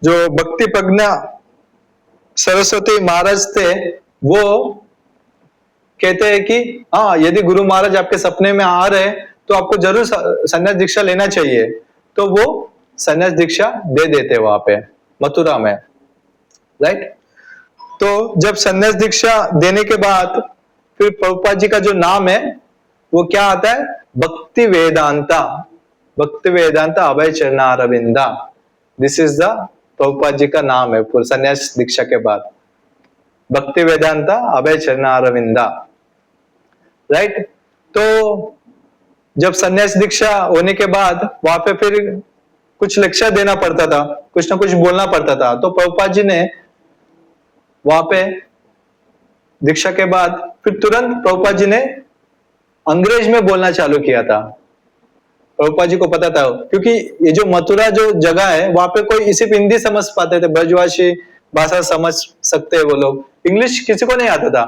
जो भक्ति प्रज्ञा सरस्वती महाराज थे वो कहते हैं कि हाँ, यदि गुरु महाराज आपके सपने में आ रहे हैं तो आपको जरूर संन्यास दीक्षा लेना चाहिए। तो वो संन्यास दीक्षा दे देते वहां पे मथुरा में, राइट। तो जब संन्यास दीक्षा देने के बाद फिर प्रभुपाद जी का जो नाम है वो क्या आता है, भक्ति वेदांता, भक्ति वेदांता अभय चरणारविंदा। This is the Prabhupada ji का नाम है पूरे संन्यास दीक्षा के बाद, भक्ति वेदांता अभय चरणारविंदा, राइट। तो जब संन्यास दीक्षा होने के बाद वहां पे फिर कुछ लेक्चर देना पड़ता था, कुछ ना कुछ बोलना पड़ता था। तो प्रभुपाद जी ने वहां पे दीक्षा के बाद फिर तुरंत प्रभुपाद जी ने अंग्रेज में बोलना चालू किया था। प्रभुपाद जी को पता था, क्योंकि ये जो मथुरा जो जगह है वहां पे कोई सिर्फ हिंदी समझ पाते थे, ब्रजवासी भाषा समझ सकते हैं वो लोग, इंग्लिश किसी को नहीं आता था।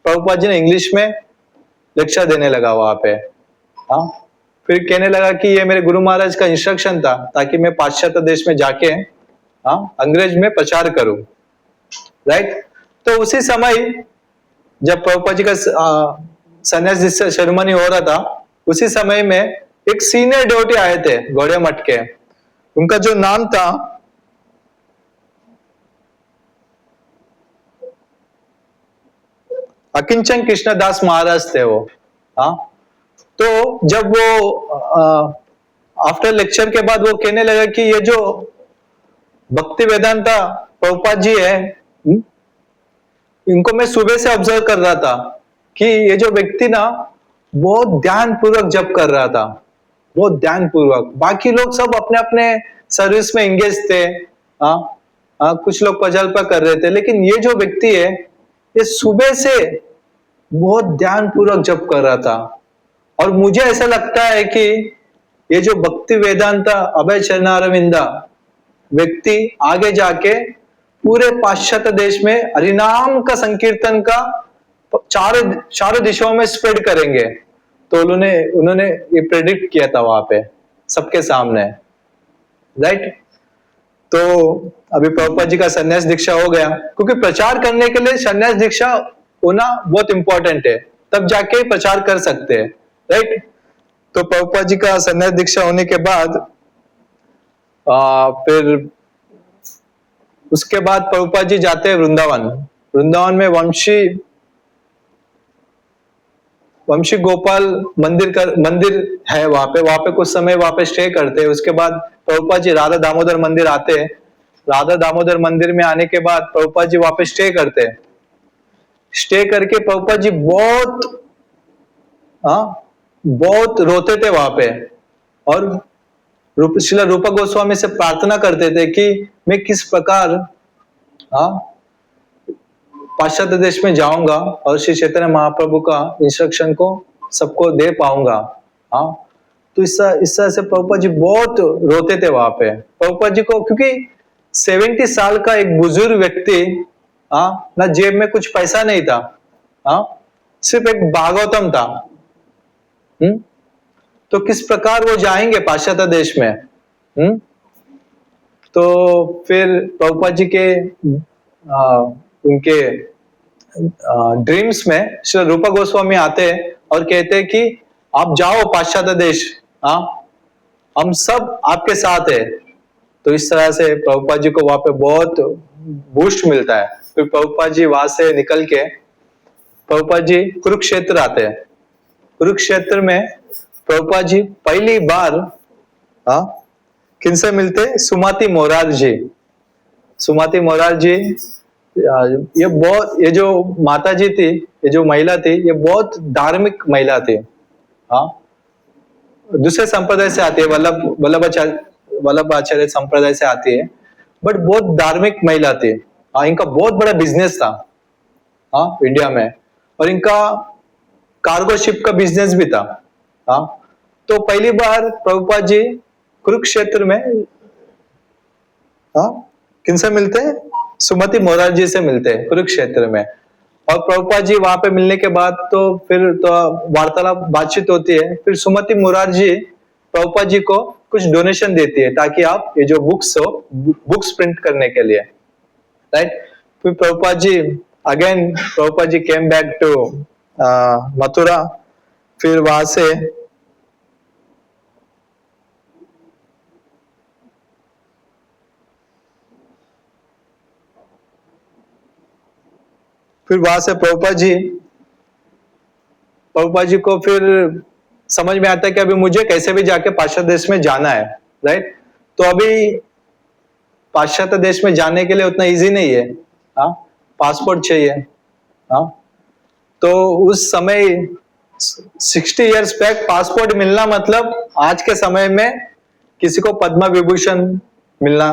प्रभुपाद जी ने इंग्लिश में लेक्चर देने लगा वहां पे। हाँ, फिर कहने लगा कि ये मेरे गुरु महाराज का इंस्ट्रक्शन था ताकि मैं पाश्चात्य देश में जाके अंग्रेज में प्रचार करूं, राइट। तो उसी समय जब प्रभुपाद जी का संन्यास दीक्षा सेरेमनी हो रहा था, उसी समय में एक सीनियर डिवोटी आए थे गौड़िया मठ के, उनका जो नाम था अकिंचन कृष्णदास महाराज थे वो। हाँ, तो जब वो आफ्टर लेक्चर के बाद वो कहने लगा कि ये जो भक्ति वेदांता प्रभुपाद जी है, इनको मैं सुबह से ऑब्जर्व कर रहा था कि ये जो व्यक्ति ना बहुत ध्यान पूर्वक जप कर रहा था, बहुत ध्यान पूर्वक। बाकी लोग सब अपने अपने सर्विस में एंगेज थे, कुछ लोग पजल्पा कर रहे थे, लेकिन ये जो व्यक्ति है ये सुबह से बहुत ध्यान पूर्वक जप कर रहा था। और मुझे ऐसा लगता है कि ये जो भक्ति वेदांता अभय चरणारविंदा व्यक्ति आगे जाके पूरे पाश्चात्य देश में हरिनाम का संकीर्तन का चारों दिशाओं में स्प्रेड करेंगे। तो उन्होंने ये प्रेडिक्ट किया था वहां पे सबके सामने, राइट। तो अभी प्रभुपाद जी का संन्यास दीक्षा हो गया, क्योंकि प्रचार करने के लिए संन्यास दीक्षा होना बहुत इंपॉर्टेंट है, तब जाके प्रचार कर सकते हैं, राइट। तो प्रभुपाद जी का संन्यास दीक्षा होने के बाद फिर उसके बाद प्रभुपाद जी जाते हैं वृंदावन में वंशी गोपाल मंदिर है वहां पे कुछ समय वहां पे स्टे करते हैं। उसके बाद प्रभुपाद जी राधा दामोदर मंदिर आते हैं। राधा दामोदर मंदिर में आने के बाद प्रभुपाद जी वहां पे स्टे करते हैं। स्टे करके प्रभुपाद जी बहुत रोते थे वहां पे, और श्रील रूपा गोस्वामी से प्रार्थना करते थे कि मैं किस प्रकार पाश्चात्य देश में जाऊंगा और श्री चैतन्य महाप्रभु का इंस्ट्रक्शन को सबको दे पाऊंगा। तो इस तरह से प्रभुपाद जी बहुत रोते थे वहां पे। प्रभुपाद जी को, क्योंकि 70 साल का एक बुजुर्ग व्यक्ति, ना जेब में कुछ पैसा नहीं था, सिर्फ एक भागवतम था, तो किस प्रकार वो जाएंगे पाश्चात्य देश में। तो फिर प्रभुपाद जी के उनके ड्रीम्स में श्री रूपा गोस्वामी आते हैं और कहते हैं कि आप जाओ पाश्चात्य देश, हम सब आपके साथ है। तो इस तरह से प्रभुपाद जी को वहां पे बहुत बूस्ट मिलता है। फिर प्रभुपाद जी वहां से निकल के प्रभुपाद जी कुरुक्षेत्र आते हैं। कुरुक्षेत्र में प्रभुपाद जी पहली बार किनसे मिलते? सुमति मोरार जी। सुमति मोरार जी ये जो माता जी थी, ये जो महिला थी, ये बहुत धार्मिक महिला थी। दूसरे संप्रदाय से आती है, वल्लभाचार्य संप्रदाय से आती है, बट बहुत धार्मिक महिला थी। इनका बहुत बड़ा बिजनेस था इंडिया में, और इनका कार्गो शिप का बिजनेस भी था। तो पहली बार प्रभुपाद जी कुरुक्षेत्र में किनसे मिलते हैं? सुमति मोरार जी से मिलते हैं कुरुक्षेत्र में। और प्रभुपाद जी वहां पे मिलने के बाद तो फिर तो वार्तालाप बातचीत होती है। फिर सुमति मोरार जी प्रभुपाद जी को कुछ डोनेशन देती है ताकि आप ये जो बुक्स प्रिंट करने के लिए, राइट। फिर Prabhupada ji came back to Mathura. फिर वहां से प्रभुपाद जी को फिर समझ में आता है कि अभी मुझे कैसे भी जाके पाश्चात्य देश में जाना है, राइट। तो अभी पाश्चात्य देश में जाने के लिए उतना इजी नहीं है, पासपोर्ट चाहिए। तो उस समय 60 इयर्स बैक पासपोर्ट मिलना मतलब आज के समय में किसी को पद्म विभूषण मिलना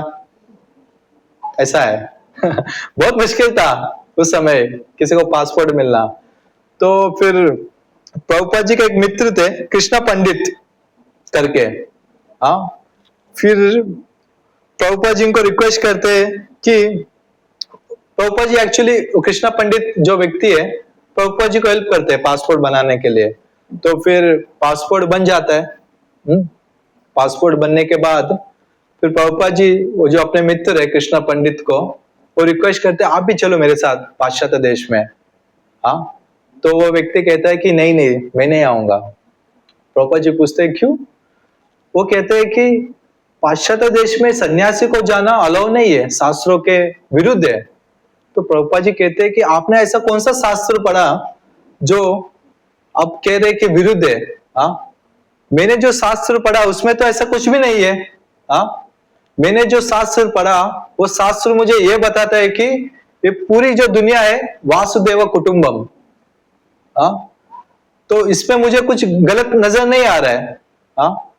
ऐसा है। बहुत मुश्किल था उस समय किसी को पासपोर्ट मिलना। तो फिर प्रभुपाद जी के एक मित्र थे कृष्णा पंडित करके। फिर प्रभुपाद जी को रिक्वेस्ट करते कि प्रभुपाद जी एक्चुअली कृष्णा पंडित जो व्यक्ति है प्रभुपाद जी को हेल्प करते हैं पासपोर्ट बनाने के लिए। तो फिर पासपोर्ट बन जाता है। पासपोर्ट बनने के बाद फिर प्रभुपाद जी वो जो अपने मित्र है कृष्णा पंडित को वो रिक्वेस्ट करते हैं आप भी चलो मेरे साथ पाश्चात्य देश में। तो वो व्यक्ति कहता है कि नहीं मैं नहीं आऊंगा। प्रभुपाद जी पूछते हैं क्यों? वो कहते हैं कि पाश्चात्य देश में सन्यासी को जाना अलाउ नहीं है, शास्त्रों के विरुद्ध है। तो प्रभुपाद जी कहते हैं कि आपने ऐसा कौन सा शास्त्र पढ़ा जो आप कह रहे कि विरुद्ध है? मैंने जो शास्त्र पढ़ा उसमें तो ऐसा कुछ भी नहीं है। मैंने जो शास्त्र पढ़ा वो शास्त्र मुझे ये बताता है कि ये पूरी जो दुनिया है वासुदेव कुटुंबम। हाँ, तो इसमें मुझे कुछ गलत नजर नहीं आ रहा है। हाँ,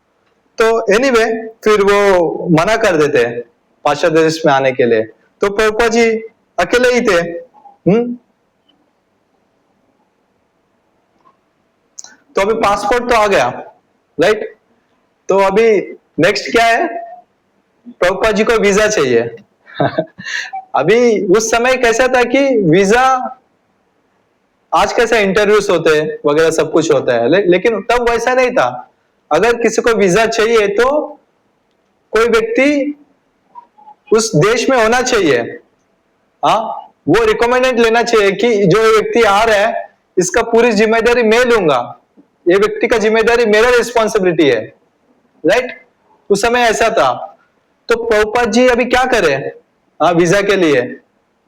तो एनीवे फिर वो मना कर देते हैं पाश्चात्य देश में आने के लिए। तो प्रभुपाद जी अकेले ही थे। तो अभी पासपोर्ट तो आ गया, राइट? तो अभी नेक्स्ट क्या है? प्रभुपाद जी को वीजा चाहिए। अभी उस समय कैसा था कि वीजा, आज कैसे इंटरव्यूज होते हैं वगैरह सब कुछ होता है, लेकिन तब वैसा नहीं था। अगर किसी को वीजा चाहिए तो कोई व्यक्ति उस देश में होना चाहिए। हाँ, वो रिकमेंडेड लेना चाहिए कि जो व्यक्ति आ रहा है इसका पूरी जिम्मेदारी मैं लूंगा, ये व्यक्ति का जिम्मेदारी मेरा रिस्पॉन्सिबिलिटी है, राइट? उस समय ऐसा था। तो प्रभुपाद जी अभी क्या करें वीजा के लिए?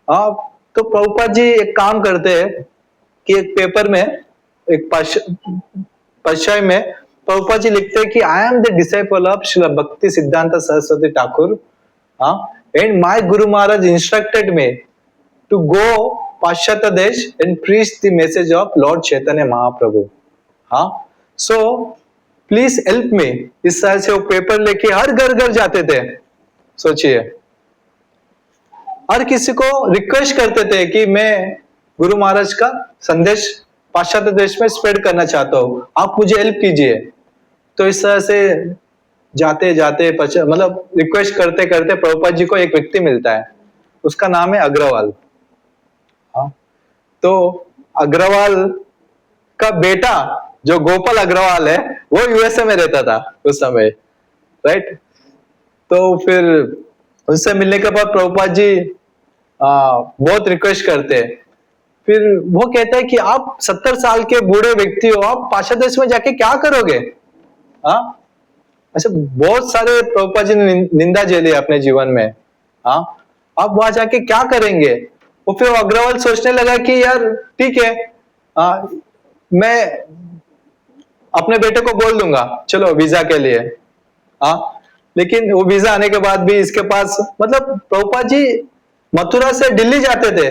तो प्रभुपाद जी एक काम करते हैं कि एक पेपर में, एक पर्चाई में प्रभुपाद जी लिखते हैं कि I am the disciple of Shri भक्ति सिद्धांत Saraswati Thakur, and my Guru Maharaj instructed me to go पाश्चात्य देश and preach the message of Lord Chaitanya Mahaprabhu. So please help me. इस तरह से वो पेपर लेके हर घर घर जाते थे। सोचिए, हर किसी को रिक्वेस्ट करते थे कि मैं गुरु महाराज का संदेश पाश्चात्य देश में स्प्रेड करना चाहता हूं, आप मुझे हेल्प कीजिए। तो इस तरह से जाते जाते मतलब रिक्वेस्ट करते करते प्रभुपाद जी को एक व्यक्ति मिलता है, उसका नाम है अग्रवाल। तो अग्रवाल का बेटा जो गोपाल अग्रवाल है वो यूएसए में रहता था उस समय, राइट? तो फिर उससे मिलने के बाद प्रभुपाद जी बहुत रिक्वेस्ट करते। फिर वो कहता है कि आप 70 साल के बूढ़े व्यक्ति हो, आप पाश्चात्य देश में जाके क्या करोगे? अच्छा, बहुत सारे प्रभुपाद जी ने निंदा झेली अपने जीवन में। आप वहां जाके क्या करेंगे? वो फिर अग्रवाल सोचने लगा कि यार ठीक है, मैं अपने बेटे को बोल दूंगा चलो वीजा के लिए। लेकिन वो वीजा आने के बाद भी इसके पास, मतलब प्रभुपाद जी मथुरा से दिल्ली जाते थे,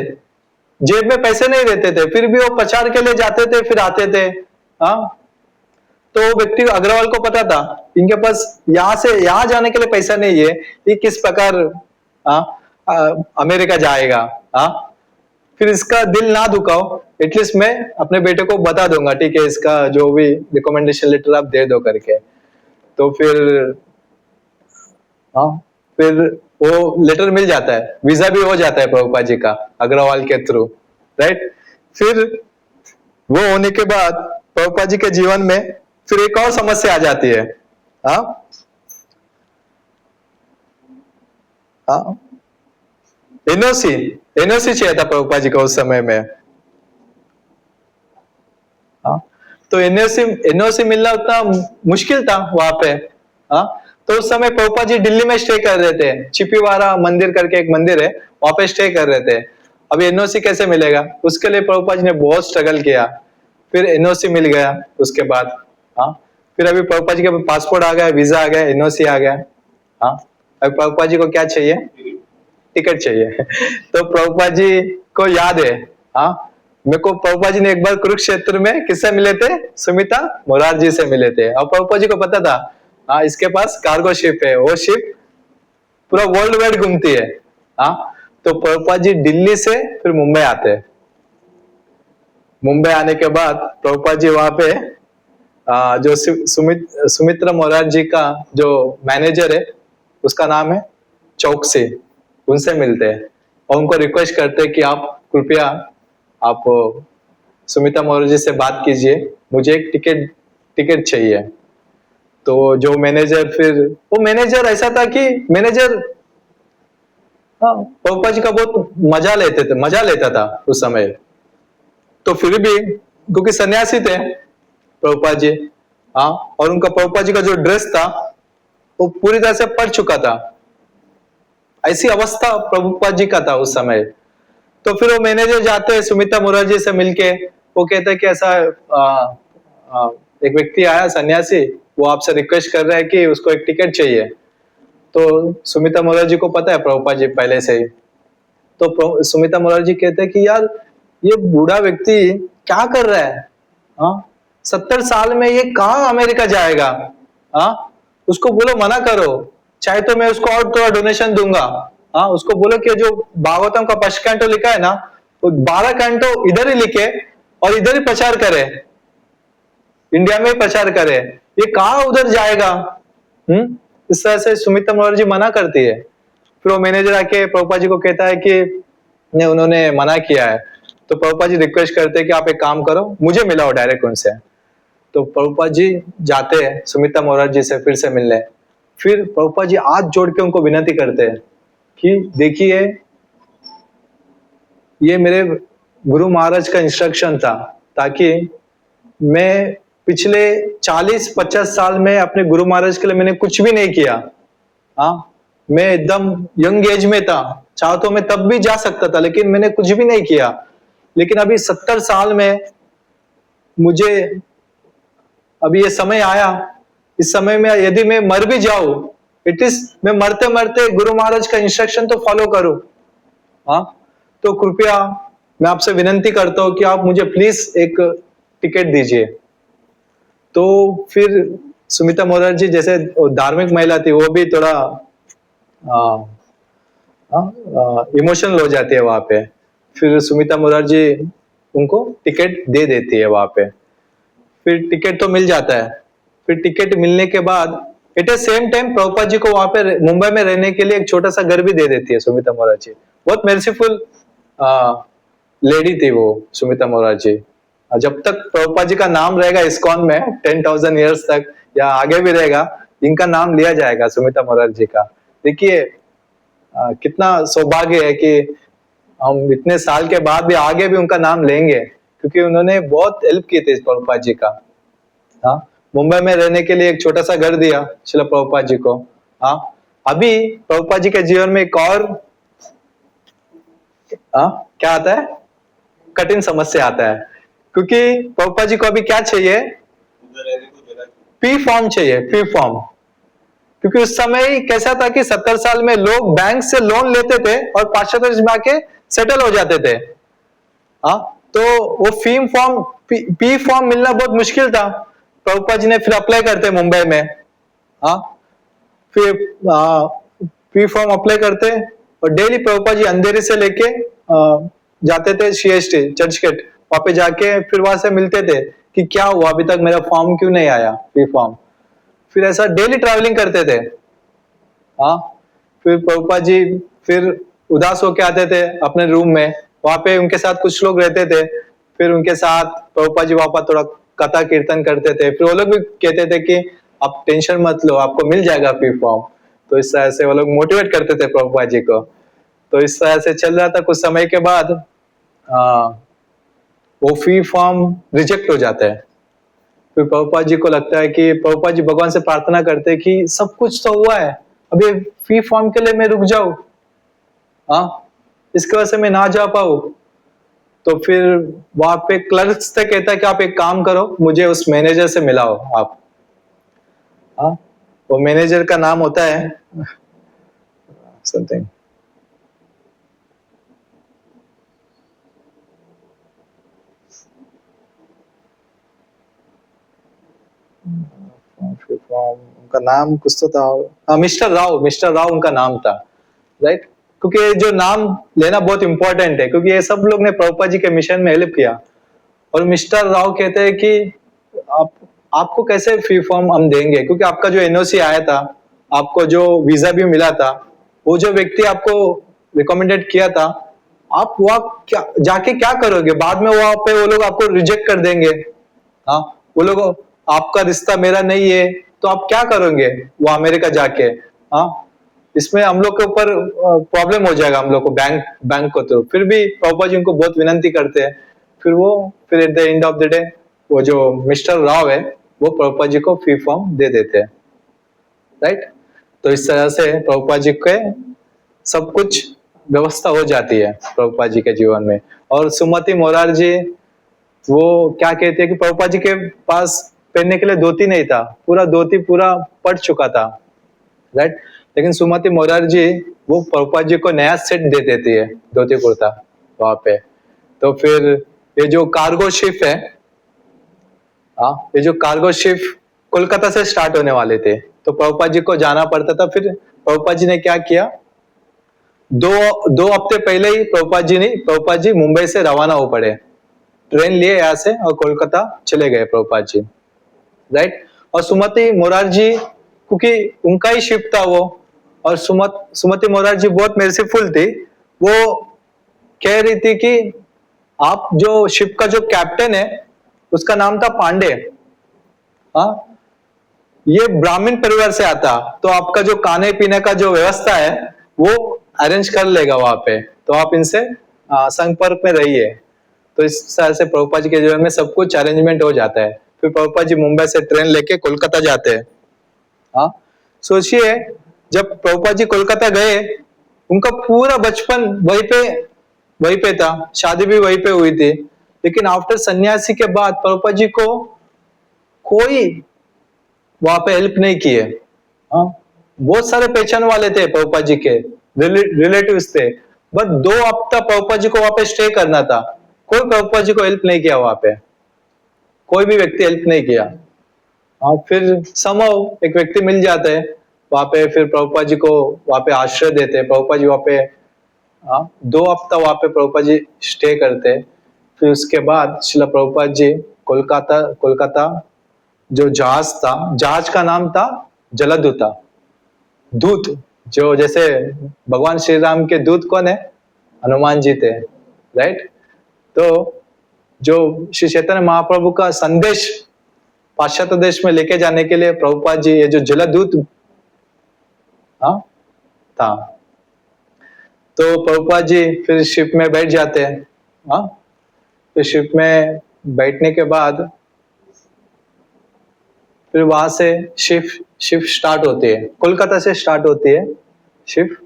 जेब में पैसे नहीं रहते थे, फिर भी वो प्रचार के लिए जाते थे, फिर आते थे। तो वो व्यक्ति अग्रवाल को पता था इनके पास यहां से यहां जाने के लिए पैसा नहीं है, ये किस प्रकार अमेरिका जाएगा। फिर इसका दिल ना दुखाओ, एटलीस्ट मैं अपने बेटे को बता दूंगा, ठीक है, इसका जो भी रिकमेंडेशन लेटर आप दे दो करके। तो फिर वो लेटर मिल जाता है, वीजा भी हो जाता है प्रभुपाद जी का अग्रवाल के थ्रू, राइट? फिर वो होने के बाद प्रभुपाद जी के जीवन में फिर एक और समस्या आ जाती है। एनओसी चाहिए था प्रभुपाद जी को उस समय में। तो एनओसी मिलना उतना मुश्किल था वहां पे। तो उस समय प्रभुपाद जी दिल्ली में स्टे कर रहे थे, चिपीवारा मंदिर करके एक मंदिर है, वहां पे स्टे कर रहे थे। अब एनओसी कैसे मिलेगा? उसके लिए प्रभुपाद जी ने बहुत स्ट्रगल किया, फिर एनओसी मिल गया उसके बाद। फिर अभी प्रभुपाद जी के पासपोर्ट आ गया, वीजा आ गया, एनओसी आ गया। अभी प्रभुपाद जी को क्या चाहिए? टिकट चाहिए। तो प्रभुपाद जी को याद है, मेरे को प्रभुपाद जी ने एक बार कुरुक्षेत्र में किससे मिले थे? सुमिता मोरारजी से मिले थे। और प्रभुपाद जी को पता था इसके पास कार्गो शिप है, वो शिप पूरा वर्ल्ड वाइड घूमती है। तो प्रभुपाद जी दिल्ली से फिर मुंबई आते हैं। मुंबई आने के बाद प्रभुपाद जी वहां पे जो सुमित्रा मोरारजी का जो मैनेजर है उसका नाम है चौकसी, उनसे मिलते हैं और उनको रिक्वेस्ट करते हैं कि आप कृपया आप सुमित्रा मोरारजी से बात कीजिए, मुझे एक टिकट चाहिए। तो जो मैनेजर, फिर वो मैनेजर ऐसा था कि मैनेजर प्रभुपाद जी का बहुत मजा लेता था उस समय। तो फिर भी क्योंकि सन्यासी थे प्रभुपाद जी, और उनका प्रभुपाद जी का जो ड्रेस था वो पूरी तरह से पड़ चुका था, ऐसी अवस्था प्रभुपाद जी का था उस समय। तो फिर वो मैनेजर जाते हैं सुमित्रा मोरारजी से मिलके, वो कहते हैं कि ऐसा एक व्यक्ति आया सन्यासी, वो आपसे रिक्वेस्ट कर रहा है कि उसको एक टिकट चाहिए। तो सुमिता मोरारजी को पता है प्रभुपाद जी पहले से ही। तो सुमिता मोरारजी कहते हैं कि यार ये बूढ़ा व्यक्ति क्या कर रहा है, हाँ 70 साल में ये कहाँ अमेरिका जाएगा, हाँ उसको बोलो मना करो, चाहे तो मैं उसको और थोड़ा डोनेशन दूंगा, हाँ उसको बोलो कि जो भागवतम का 5 कैंटो लिखा है ना वो 12 कैंटो इधर ही लिखे और इधर ही प्रचार करे, इंडिया में ही प्रचार करे, ये कहाँ उधर जाएगा। इस तरह से सुमिता मोरारजी मना करती है। फिर वो मैनेजर आके प्रभुपाद जी को कहता है कि नहीं उन्होंने मना किया है। तो प्रभुपाद जी रिक्वेस्ट करते हैं कि आप एक काम करो मुझे मिलाओ डायरेक्ट उनसे। तो प्रभुपाद जी जाते हैं सुमिता मोरारजी से फिर से मिलने। फिर प्रभुपाद जी हाथ जोड़ के उनको विनती करते हैं कि देखिए ये मेरे गुरु महाराज का इंस्ट्रक्शन था, ताकि मैं पिछले 40-50 साल में अपने गुरु महाराज के लिए मैंने कुछ भी नहीं किया, हाँ मैं एकदम यंग एज में था, चाहो तो मैं तब भी जा सकता था लेकिन मैंने कुछ भी नहीं किया। लेकिन अभी 70 साल में मुझे अभी ये समय आया, इस समय में यदि मैं मर भी जाऊं एटलीस्ट मैं मरते मरते गुरु महाराज का इंस्ट्रक्शन तो फॉलो करूं, हाँ तो कृपया मैं आपसे विनती करता हूं कि आप मुझे प्लीज एक टिकट दीजिए। तो फिर सुमिता मोरारजी जैसे धार्मिक महिला थी वो भी थोड़ा इमोशनल हो जाती है वहां पे। फिर सुमिता मोरारजी उनको टिकट दे देती है वहां पे। फिर टिकट तो मिल जाता है। फिर टिकट मिलने के बाद एट ए सेम टाइम प्रभुपाद जी को वहां पे मुंबई में रहने के लिए एक छोटा सा घर भी दे देती है सुमिता मोरारजी। बहुत मेर्सीफुल लेडी थी वो सुमिता मोरारजी। जब तक प्रभुपाद जी का नाम रहेगा इस्कॉन में 10,000 ईयर्स तक या आगे भी रहेगा, इनका नाम लिया जाएगा सुमिता मोरारजी का। देखिए कितना सौभाग्य है कि हम इतने साल के बाद भी आगे भी उनका नाम लेंगे, क्योंकि उन्होंने बहुत हेल्प की थी प्रभुपाद जी का। हाँ मुंबई में रहने के लिए एक छोटा सा घर दिया श्रील प्रभुपाद जी को। हाँ अभी प्रभुपाद जी के जीवन में एक और क्या आता है, कठिन समस्या आता है, क्योंकि प्रभुपाद जी को अभी क्या चाहिए, पी फॉर्म चाहिए, पी फॉर्म। क्योंकि उस समय कैसा था कि 70 साल में लोग बैंक से लोन लेते थे और पाश्चात्य देश में आके सेटल हो जाते थे। हाँ तो वो फीम फॉर्म पी फॉर्म मिलना बहुत मुश्किल था। प्रभुपाद जी ने फिर अप्लाई करते मुंबई में। हाँ फिर पी फॉर्म अप्लाई करते और डेली प्रभुपाद जी अंधेरी से लेके जाते थे CST चर्च गेट, वहां पे जाके फिर वहां से मिलते थे कि क्या हुआ अभी तक मेरा फॉर्म क्यों नहीं आया, पी फॉर्म। फिर ऐसा डेली ट्रैवलिंग करते थे। हाँ फिर प्रभुपाद जी फिर उदास होके आते थे अपने रूम में, वहां पे उनके साथ कुछ लोग रहते थे। फिर उनके साथ प्रभुपाद जी वहां पर थोड़ा कथा कीर्तन करते थे। फिर वो लोग भी कहते थे कि आप टेंशन मत लो, आपको मिल जाएगा पी फॉर्म। तो इस तरह से वो लोग मोटिवेट करते थे प्रभुपाद जी को। तो इस तरह से चल रहा था। कुछ समय के बाद वो फी फॉर्म रिजेक्ट हो जाता है। फिर प्रभुपाद जी को लगता है कि प्रभुपाद जी भगवान से प्रार्थना करते हैं कि सब कुछ तो हुआ है, अभी फी फॉर्म के लिए मैं रुक जाऊं, इसकी वजह से मैं ना जा पाऊं। तो फिर वहां पे क्लर्क से कहता है कि आप एक काम करो, मुझे उस मैनेजर से मिलाओ आप। वो मैनेजर का नाम होता है समथिंग उनका नाम कुछ तो था, मिस्टर राव उनका नाम था, राइट। क्योंकि जो नाम लेना बहुत इंपॉर्टेंट है, क्योंकि ये सब लोग ने प्रभुपाद जी के मिशन में हेल्प किया। और मिस्टर राव कहते हैं कि आपको कैसे फी फॉर्म हम देंगे, क्योंकि आपका जो NOC आया था, आपको जो वीजा भी मिला था, वो जो व्यक्ति आपको रिकमेंडेड किया था, आप वहां जाके क्या करोगे, बाद में वहां पे वो लोग आपको रिजेक्ट कर देंगे। हाँ वो लोग आपका रिश्ता मेरा नहीं है, तो आप क्या करोगे वो अमेरिका जाके। हाँ इसमें हम लोग के ऊपर प्रॉब्लम हो जाएगा, हम लोग को बैंक को। तो फिर भी प्रभुपाद जी उनको बहुत विनती करते हैं। फिर at the end of the day वो जो मिस्टर राव है वो प्रभुपाद जी को फी फॉर्म दे देते हैं, राइट। तो इस तरह से प्रभुपाद जी के सब कुछ व्यवस्था हो जाती है प्रभुपाद जी के जीवन में। और सुमति मोरारजी वो क्या कहते हैं कि प्रभुपाद जी के पास पहनने के लिए धोती नहीं था, पूरा धोती पूरा पट चुका था, राइट। लेकिन सुमति मोरारजी वो प्रभुपाद जी को नया सेट दे देती है, धोती कुर्ता वहां पे। तो फिर ये जो कार्गो शिप है, ये जो कार्गो शिप कोलकाता से स्टार्ट होने वाले थे, तो प्रभुपाद जी को जाना पड़ता था। फिर प्रभुपाद जी ने क्या किया, दो हफ्ते पहले ही प्रभुपाद जी मुंबई से रवाना हो पड़े, ट्रेन लिए यहाँ से और कोलकाता चले गए प्रभुपाद जी, राइट। और सुमति मोरारजी, क्योंकि उनका ही शिप था वो, और सुमति मोरारजी बहुत मेर्सीफुल थी। वो कह रही थी कि आप जो शिप का जो कैप्टन है उसका नाम था पांडे, ये ब्राह्मण परिवार से आता, तो आपका जो खाने पीने का जो व्यवस्था है वो अरेंज कर लेगा वहां पे, तो आप इनसे संपर्क में रहिए। तो इस तरह से प्रभुपाद जी के जीवन में सब कुछ अरेंजमेंट हो जाता है। फिर प्रभुपाद जी मुंबई से ट्रेन लेके कोलकाता जाते हैं। सोचिए, जब प्रभुपाद जी कोलकाता गए, उनका पूरा बचपन वहीं पे था, शादी भी वहीं पे हुई थी। लेकिन आफ्टर सन्यासी के बाद प्रभुपाद जी को कोई वहां पे हेल्प नहीं किए। बहुत सारे पहचान वाले थे प्रभुपाद जी के, रिलेटिव्स थे, बट 2 हफ्ता प्रभुपाद जी को वहां पे स्टे करना था, कोई प्रभुपाद जी को हेल्प नहीं किया वहां पे, कोई भी व्यक्ति हेल्प नहीं किया। फिर समहाउ एक व्यक्ति मिल जाते हैं वहां पे, फिर प्रभुपाद जी को वहां पे आश्रय देते हैं। प्रभुपाद जी वहां पे 2 हफ्ता वहां पे प्रभुपाद जी स्टे करते। फिर उसके बाद श्रील प्रभुपाद जी कोलकाता जो जहाज था, जहाज का नाम था जलदूता, दूत, जो जैसे भगवान श्री राम के दूत कौन है, हनुमान जी थे, राइट। तो जो श्री चैतन्य महाप्रभु का संदेश पाश्चात्य देश में लेके जाने के लिए प्रभुपाद जी ये जो जलदूत था, तो प्रभुपाद जी फिर शिप में बैठ जाते हैं। फिर शिप में बैठने के बाद फिर वहां से शिप स्टार्ट होती है, कोलकाता से स्टार्ट होती है शिप।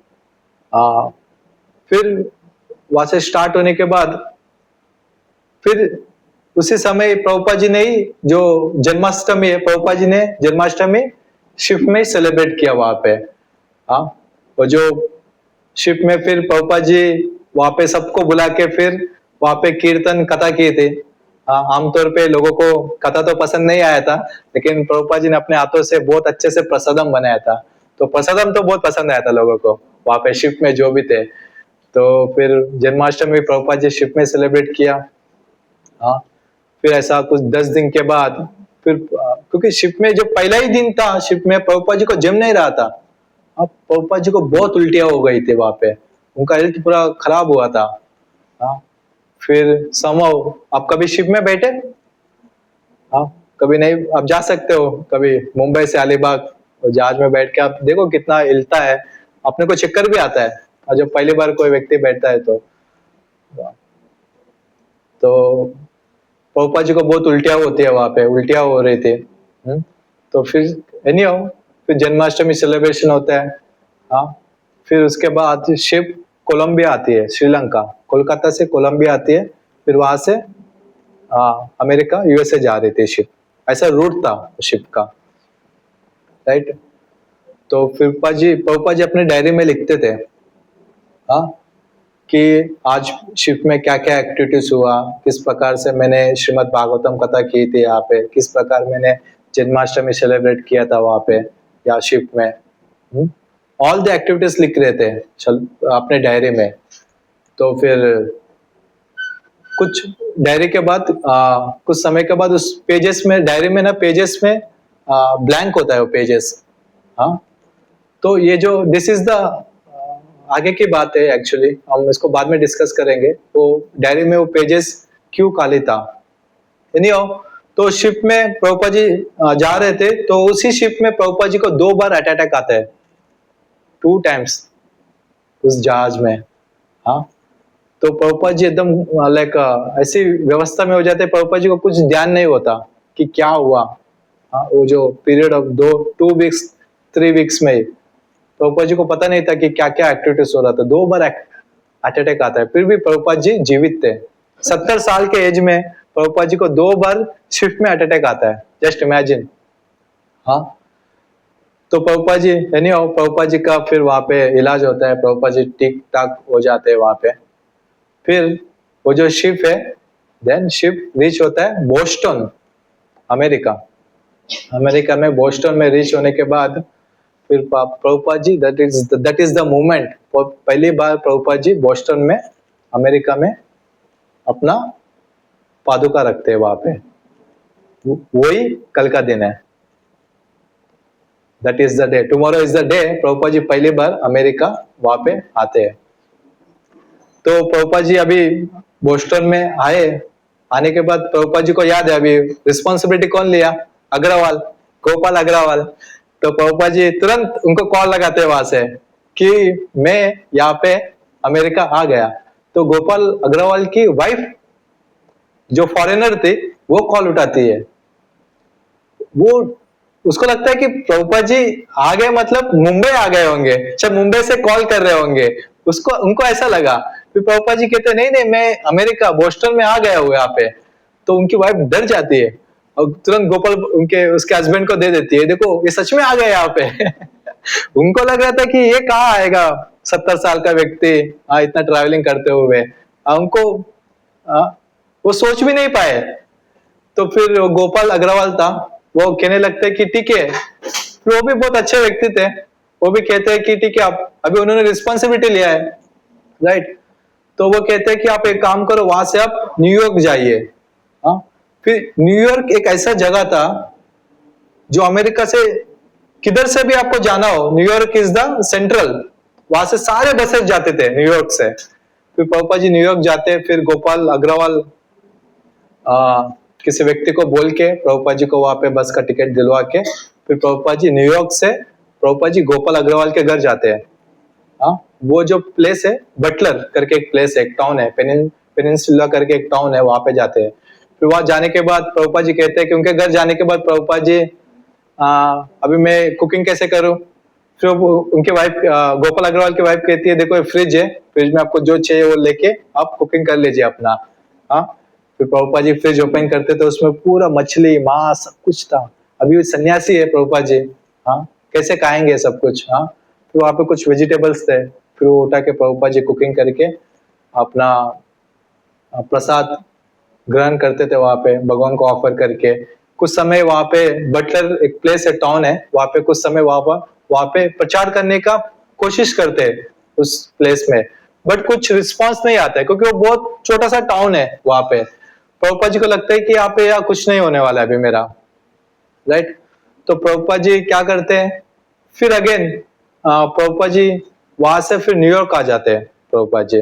फिर वहां से स्टार्ट होने के बाद फिर उसी समय प्रभुपाद जी ने ही जो जन्माष्टमी है, प्रभुपाद जी ने जन्माष्टमी शिप में सेलिब्रेट किया वहां पे। और जो शिप में फिर प्रभुपाद जी वहां पे सबको बुला के फिर वहां पे कीर्तन कथा किए थे। आमतौर पे लोगों को कथा तो पसंद नहीं आया था, लेकिन प्रभुपाद जी ने अपने हाथों से बहुत अच्छे से प्रसादम बनाया था, तो प्रसादम तो बहुत पसंद आया था लोगों को वहां पे शिप में जो भी थे। तो फिर जन्माष्टमी प्रभुपाद जी शिप में सेलिब्रेट किया। फिर ऐसा कुछ 10 दिन के बाद फिर क्योंकि शिप में जो पहला ही दिन था, शिप में प्रभुपाद जी को जम नहीं रहा था। अब प्रभुपाद जी को बहुत उल्टियां हो गई थी वहां पे, उनका हेल्थ पूरा खराब हुआ था। फिर समहाउ आप कभी शिप में बैठे, कभी नहीं, आप जा सकते हो कभी मुंबई से अलीबाग, जहाज में बैठ के आप देखो कितना हिलता है, अपने को चक्कर भी आता है। और जब पहली बार कोई व्यक्ति बैठता है तो प्रभुपाद जी को बहुत उल्टियां होती है वहां पे, उल्टियां हो रही थी। तो फिर एनीहाउ फिर जन्माष्टमी सेलिब्रेशन होता है। फिर उसके बाद शिप कोलंबिया आती है, श्रीलंका, कोलकाता से कोलंबिया आती है, फिर वहां से अमेरिका यूएसए जा रही थी शिप, ऐसा रूट था शिप का, राइट। तो फिर प्रभुपाद जी अपने डायरी में लिखते थे कि आज शिप में क्या क्या एक्टिविटीज हुआ, किस प्रकार से मैंने श्रीमद् भागवतम कथा की थी यहाँ पे, किस प्रकार मैंने जन्माष्टमी सेलिब्रेट किया था वहां पे या शिप में। ऑल द एक्टिविटीज लिख रहे थे अपने डायरी में। तो फिर कुछ डायरी के बाद कुछ समय के बाद उस पेजेस में, डायरी में ना पेजेस में ब्लैंक होता है वो पेजेस। तो ये जो दिस इज द आगे की बात है, एक्चुअली हम इसको बाद में डिस्कस करेंगे। तो डायरी में वो पेजेस क्यों खाली था। एनीहाउ तो शिप में प्रभुपाद जी जा रहे थे, तो उसी शिप में प्रभुपाद जी को 2 बार अटैक आता है, 2 टाइम्स उस जहाज में। तो प्रभुपाद जी एकदम लाइक ऐसी व्यवस्था में हो जाते हैं, प्रभुपाद जी को कुछ ध्यान नहीं होता कि क्या हुआ। वो जो पीरियड ऑफ 2 वीक्स 3 वीक्स में प्रभुपाद जी को पता नहीं था कि क्या क्या एक्टिविटीज हो रहा था। 2 बार अटैक आता है, फिर भी प्रभुपाद जी जीवित थे। 70 साल के एज में प्रभुपाद जी को 2 बार शिप में अटैक आता है, जस्ट इमेजिन। तो प्रभुपाद जी यानी प्रभुपाद जी का फिर वहां पे इलाज होता है, प्रभुपाद जी ठीक ठाक हो जाते हैं वहां पे। फिर वो जो शिप है, देन शिप रीच होता है बोस्टन, अमेरिका। अमेरिका में बोस्टन में रीच होने के बाद फिर Prabhupada ji that is the moment, पहली बार प्रभुपाद जी बोस्टन में, अमेरिका में अपना पादुका रखते हैं वहां पे। वही कल का दिन है, that is the day, tomorrow is the day Prabhupada ji पहली बार अमेरिका वहां पे आते हैं। तो प्रभुपाद जी अभी बोस्टन में आए, आने के बाद प्रभुपाद जी को याद है अभी रिस्पॉन्सिबिलिटी कौन लिया, अग्रवाल, गोपाल अग्रवाल। तो प्रभुपाद जी तुरंत उनको कॉल लगाते हैं वहां से कि मैं यहाँ पे अमेरिका आ गया। तो गोपाल अग्रवाल की वाइफ जो फॉरेनर थी वो कॉल उठाती है। वो उसको लगता है कि प्रभुपाद जी आ गए मतलब मुंबई आ गए होंगे, शायद मुंबई से कॉल कर रहे होंगे, उसको उनको ऐसा लगा। फिर प्रभुपाद जी कहते नहीं नहीं मैं अमेरिका बोस्टन में आ गया हूँ यहाँ पे। तो उनकी वाइफ डर जाती है और तुरंत गोपाल उनके उसके हस्बैंड को दे देती है, देखो ये सच में आ गए यहाँ पे। उनको लग रहा था कि ये कहाँ आएगा 70 साल का व्यक्ति इतना ट्रैवलिंग करते हुए, उनको वो सोच भी नहीं पाए। तो फिर गोपाल अग्रवाल था, वो कहने लगते हैं कि ठीक है, फिर वो भी बहुत अच्छे व्यक्ति थे, वो भी कहते हैं कि ठीक है आप अभी उन्होंने रिस्पॉन्सिबिलिटी लिया है, राइट। तो वो कहते हैं कि आप एक काम करो, वहां से आप न्यूयॉर्क जाइए। हाँ, फिर न्यूयॉर्क एक ऐसा जगह था जो अमेरिका से किधर से भी आपको जाना हो, न्यूयॉर्क इज द सेंट्रल, वहां से सारे बसेस जाते थे न्यूयॉर्क से। फिर प्रभुपाद जी न्यूयॉर्क जाते, फिर गोपाल अग्रवाल किसी व्यक्ति को बोल के प्रभुपाद जी को वहां पे बस का टिकट दिलवा के फिर प्रभुपाद जी न्यूयॉर्क से प्रभुपाद जी गोपाल अग्रवाल के घर जाते हैं। हाँ, वो जो प्लेस है बटलर करके एक प्लेस है, एक टाउन है, पेनिनसुला करके एक टाउन है, वहां पे जाते हैं। फिर वहां जाने के बाद प्रभुपाद जी कहते हैं कि उनके घर जाने के बाद प्रभुपाद जी अभी मैं कुकिंग कैसे करूं। फिर उनकी वाइफ गोपाल अग्रवाल की वाइफ कहती है देखो ये फ्रिज है, फ्रिज में आपको जो चाहिए वो लेके आप कुकिंग कर लीजिए अपना। हाँ, फिर प्रभुपाद जी फ्रिज ओपन करते तो उसमें पूरा मछली मांस सब कुछ था। अभी वो सन्यासी है प्रभुपाद जी, हाँ कैसे खाएंगे सब कुछ। हाँ, फिर वहां पे कुछ वेजिटेबल्स थे, फिर वो उठा के प्रभुपाद जी कुकिंग करके अपना प्रसाद ग्रहण करते थे वहां पे भगवान को ऑफर करके। कुछ समय वहां पे बटलर एक प्लेस है, टाउन है, वहां पे कुछ समय वहां पे प्रचार करने का कोशिश करते हैं उस प्लेस में, बट कुछ रिस्पांस नहीं आता है क्योंकि वो बहुत छोटा सा टाउन है वहां पे। प्रभुपाद जी को लगता है कि यहाँ पे या कुछ नहीं होने वाला है अभी मेरा, राइट। तो प्रभुपाद जी क्या करते हैं, फिर अगेन प्रभुपाद जी वहां से फिर न्यूयॉर्क आ जाते हैं प्रभुपाद जी।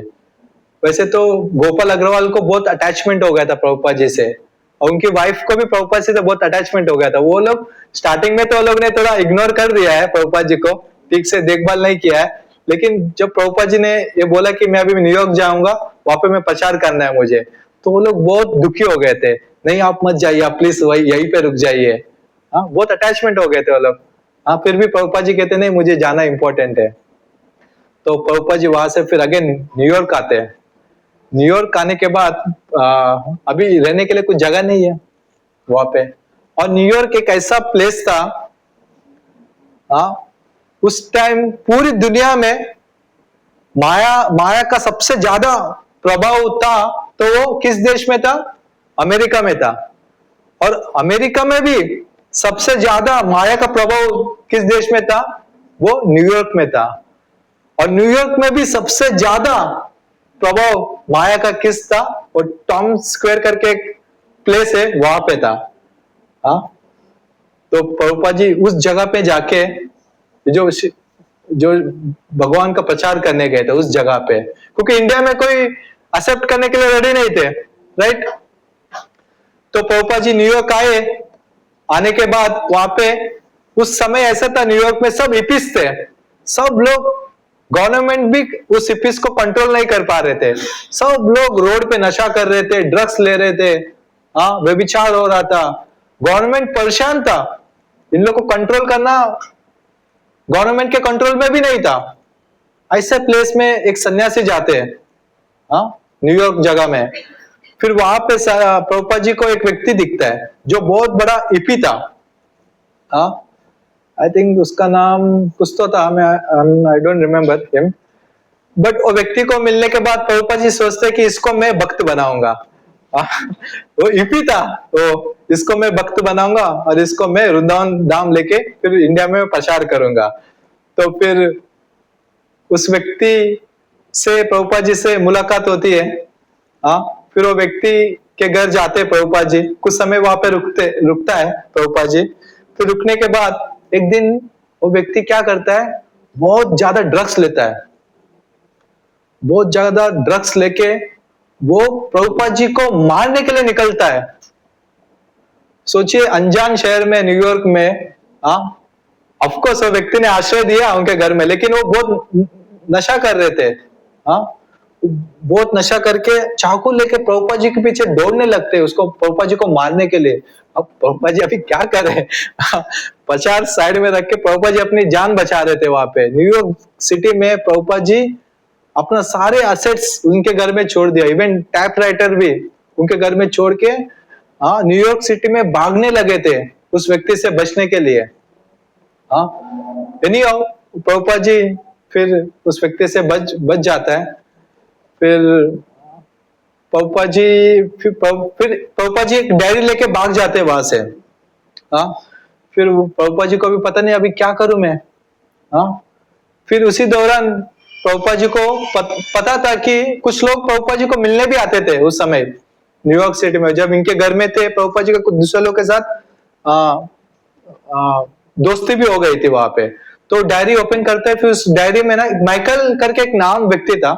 वैसे तो गोपाल अग्रवाल को बहुत अटैचमेंट हो गया था प्रभुपाद जी से, और उनकी वाइफ को भी प्रभुपाद से तो बहुत अटैचमेंट हो गया था। वो लोग स्टार्टिंग में तो लोग ने थोड़ा इग्नोर कर दिया है प्रभुपाद जी को, ठीक से देखभाल नहीं किया है, लेकिन जब प्रभुपाद जी ने ये बोला कि मैं अभी न्यूयॉर्क जाऊंगा, वहां पे मैं प्रचार करना है मुझे, तो वो लोग बहुत दुखी हो गए थे, नहीं आप मत जाइए, आप प्लीज वही यहीं पे रुक जाइए। हाँ, बहुत अटैचमेंट हो गए थे वो लोग। हाँ, फिर भी प्रभुपाद जी कहते नहीं मुझे जाना इंपॉर्टेंट है। तो प्रभुपाद जी वहां से फिर अगेन न्यूयॉर्क आते हैं। न्यूयॉर्क आने के बाद अभी रहने के लिए कुछ जगह नहीं है वहां पे, और न्यूयॉर्क एक ऐसा प्लेस था उस टाइम पूरी दुनिया में माया का सबसे ज्यादा प्रभाव था, तो वो किस देश में था, अमेरिका में था। और अमेरिका में भी सबसे ज्यादा माया का प्रभाव किस देश में था, वो न्यूयॉर्क में था। और न्यूयॉर्क में भी सबसे ज्यादा प्रभाव माया का किस था, और टॉम स्क्वायर करके एक प्लेस है वहां पे था। हाँ, तो प्रभुपाद जी उस जगह पे जाके जो जो भगवान का प्रचार करने गए थे उस जगह पे, क्योंकि इंडिया में कोई एक्सेप्ट करने के लिए रेडी नहीं थे, राइट। तो प्रभुपाद जी न्यूयॉर्क आए, आने के बाद वहां पे उस समय ऐसा था न्यूयॉर्क में सब हिप्पीज थे, सब लोग, गवर्नमेंट भी उस हिप्पीज को कंट्रोल नहीं कर पा रहे थे, सब लोग रोड पे नशा कर रहे थे, ड्रग्स ले रहे थे, हाँ व्यभिचार हो रहा था, गवर्नमेंट परेशान था, इन लोग को कंट्रोल करना गवर्नमेंट के कंट्रोल में भी नहीं था। ऐसे प्लेस में एक सन्यासी जाते हैं, हाँ न्यूयॉर्क जगह में। फिर वहां पे प्रभुपाद जी को एक व्यक्ति दिखता है जो बहुत बड़ा हिप्पी था, हाँ आई थिंक उसका नाम कुछ तो था, मैं I don't remember him. But वो व्यक्ति को मिलने के बाद प्रभुपाद जी सोचते कि इसको मैं भक्त बनाऊंगा। वो यूपी था, वो इसको मैं भक्त बनाऊंगा और इसको मैं वृंदावन धाम लेके फिर इंडिया में प्रचार करूंगा। तो फिर उस व्यक्ति से प्रभुपाद जी से मुलाकात होती है। हाँ, फिर वो व्यक्ति के घर जाते हैं प्रभुपाद जी, कुछ समय वहां पे रुकता है प्रभुपाद जी। फिर रुकने के बाद एक दिन वो व्यक्ति क्या करता है, बहुत ज्यादा ड्रग्स लेता है। बहुत ज्यादा ड्रग्स लेके वो प्रभुपाद जी को मारने के लिए निकलता है। सोचिए, अनजान शहर में, न्यूयॉर्क में, हाँ, ऑफकोर्स वो व्यक्ति ने आश्रय दिया उनके घर में, लेकिन वो बहुत नशा कर रहे थे। हाँ, बहुत नशा करके चाकू लेके प्रभुपाद जी के पीछे दौड़ने लगते, उसको प्रभुपाद जी को मारने के लिए। अब प्रभुपाद जी अभी क्या करे, प्रचार साइड में रख के प्रभुपाद जी अपनी जान बचा रहे थे। वहां पे न्यूयॉर्क सिटी में प्रभुपाद जी अपना सारे एसेट्स उनके घर में छोड़ दिया, इवन टाइपराइटर भी उनके घर में छोड़ के हाँ न्यूयॉर्क सिटी में भागने लगे थे उस व्यक्ति से बचने के लिए। हाँ, प्रभुपाद जी फिर उस व्यक्ति से बच जाता है। फिर प्रभुपाद जी एक डायरी लेके भाग जाते हैं वहां से। हाँ, फिर प्रभुपाद जी को भी पता नहीं अभी क्या करूं मैं। हाँ, फिर उसी दौरान प्रभुपाद जी को पता था कि कुछ लोग प्रभुपाद जी को मिलने भी आते थे उस समय न्यूयॉर्क सिटी में। जब इनके घर में थे प्रभुपाद जी का, कुछ दूसरे लोग के साथ दोस्ती भी हो गई थी वहां पे। तो डायरी ओपन करते हैं, फिर उस डायरी में ना माइकल करके एक नाम व्यक्ति था,